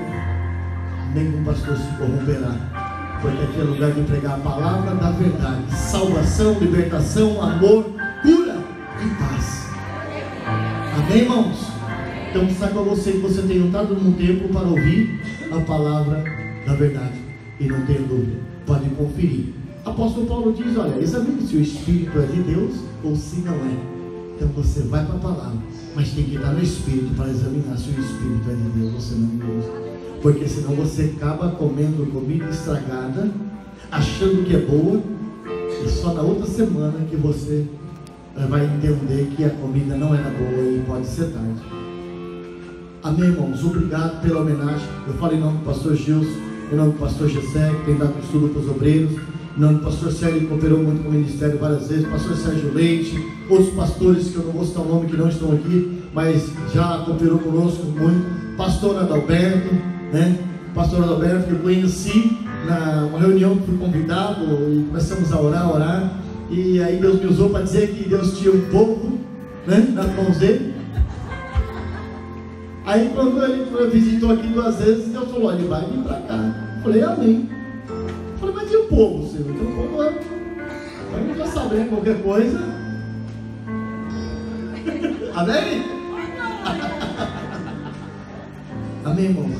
nenhum pastor se corromperá, porque aqui é lugar de pregar a palavra da verdade, salvação, libertação, amor, cura e paz. Amém, irmãos? Então saiba você que você tem lutado num tempo para ouvir a palavra da verdade, e não tenha dúvida, pode conferir. Apóstolo Paulo diz: olha, examine se o Espírito é de Deus ou se não é. Então você vai para a palavra, mas tem que estar no Espírito para examinar se o Espírito é de Deus ou se não é de Deus, porque senão você acaba comendo comida estragada, achando que é boa, e só na outra semana que você vai entender que a comida não era boa e pode ser tarde. Amém, irmãos? Obrigado pela homenagem. Eu falo em nome do pastor Gilson, em nome do pastor Gessé, que tem dado estudo para os obreiros, em nome do pastor Sérgio, que cooperou muito com o ministério várias vezes, pastor Sérgio Leite, outros pastores que eu não vou citar o nome, que não estão aqui, mas já cooperou conosco muito, pastor Adalberto, né? Pastor Adalberto, que eu conheci numa reunião que fui convidado, e começamos a orar, e aí Deus me usou para dizer que Deus tinha um povo, né, nas mãos dele. Aí quando ele visitou aqui 2 vezes, Deus falou: ele vai vir para cá. Eu falei: amém. Eu falei: mas e o povo, Senhor? Então o povo vai já saber qualquer coisa. Amém? Amém, irmãos?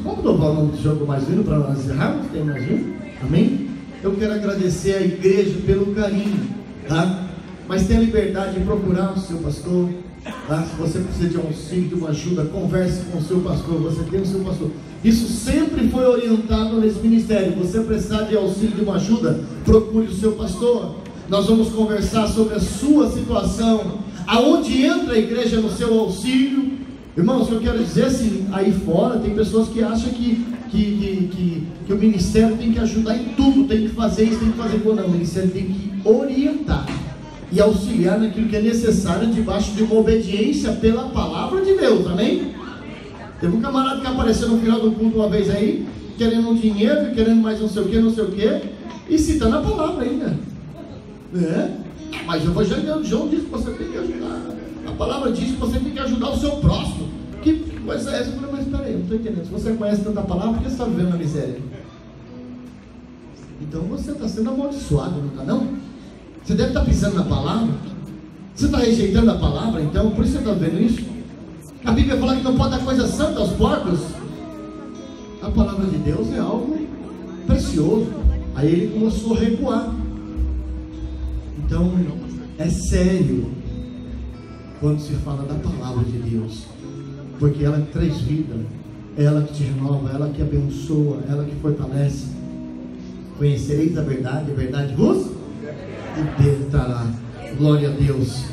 Vamos louvar o nome do Senhor com mais vindo para nós encerrarmos? Tem mais um? Amém? Eu quero agradecer à igreja pelo carinho, tá? Mas tenha liberdade de procurar o seu pastor, tá? Se você precisa de um auxílio, de uma ajuda, converse com o seu pastor. Você tem o seu pastor. Isso sempre foi orientado nesse ministério. Você precisar de auxílio, de uma ajuda, procure o seu pastor. Nós vamos conversar sobre a sua situação, aonde entra a igreja no seu auxílio. Irmãos, eu quero dizer assim, aí fora tem pessoas que acham que o ministério tem que ajudar em tudo, tem que fazer isso, tem que fazer aquilo. Não, o ministério tem que orientar e auxiliar naquilo que é necessário, debaixo de uma obediência pela palavra de Deus. Amém? Teve um camarada que apareceu no final do culto uma vez aí, querendo um dinheiro, querendo mais não sei o que, e citando a palavra ainda. Mas o Evangelho de João diz que você tem que ajudar. A palavra diz que você tem que ajudar o seu próximo. Que coisa é essa? Eu falei: mas peraí, eu não estou entendendo. Se você conhece tanta palavra, por que você está vivendo na miséria? Então você está sendo amaldiçoado, não está não? Você deve estar pisando na palavra. Você está rejeitando a palavra, então, por isso você está vendo isso. A Bíblia fala que não pode dar coisa santa aos porcos. A palavra de Deus é algo precioso. Aí ele começou a recuar. Então, é sério quando se fala da palavra de Deus, porque ela que traz vida, ela que te renova, ela que abençoa, ela que fortalece. Conhecereis a verdade vos libertará. Glória a Deus.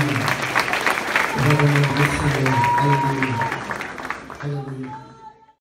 Aleluia. Aleluia. Aleluia.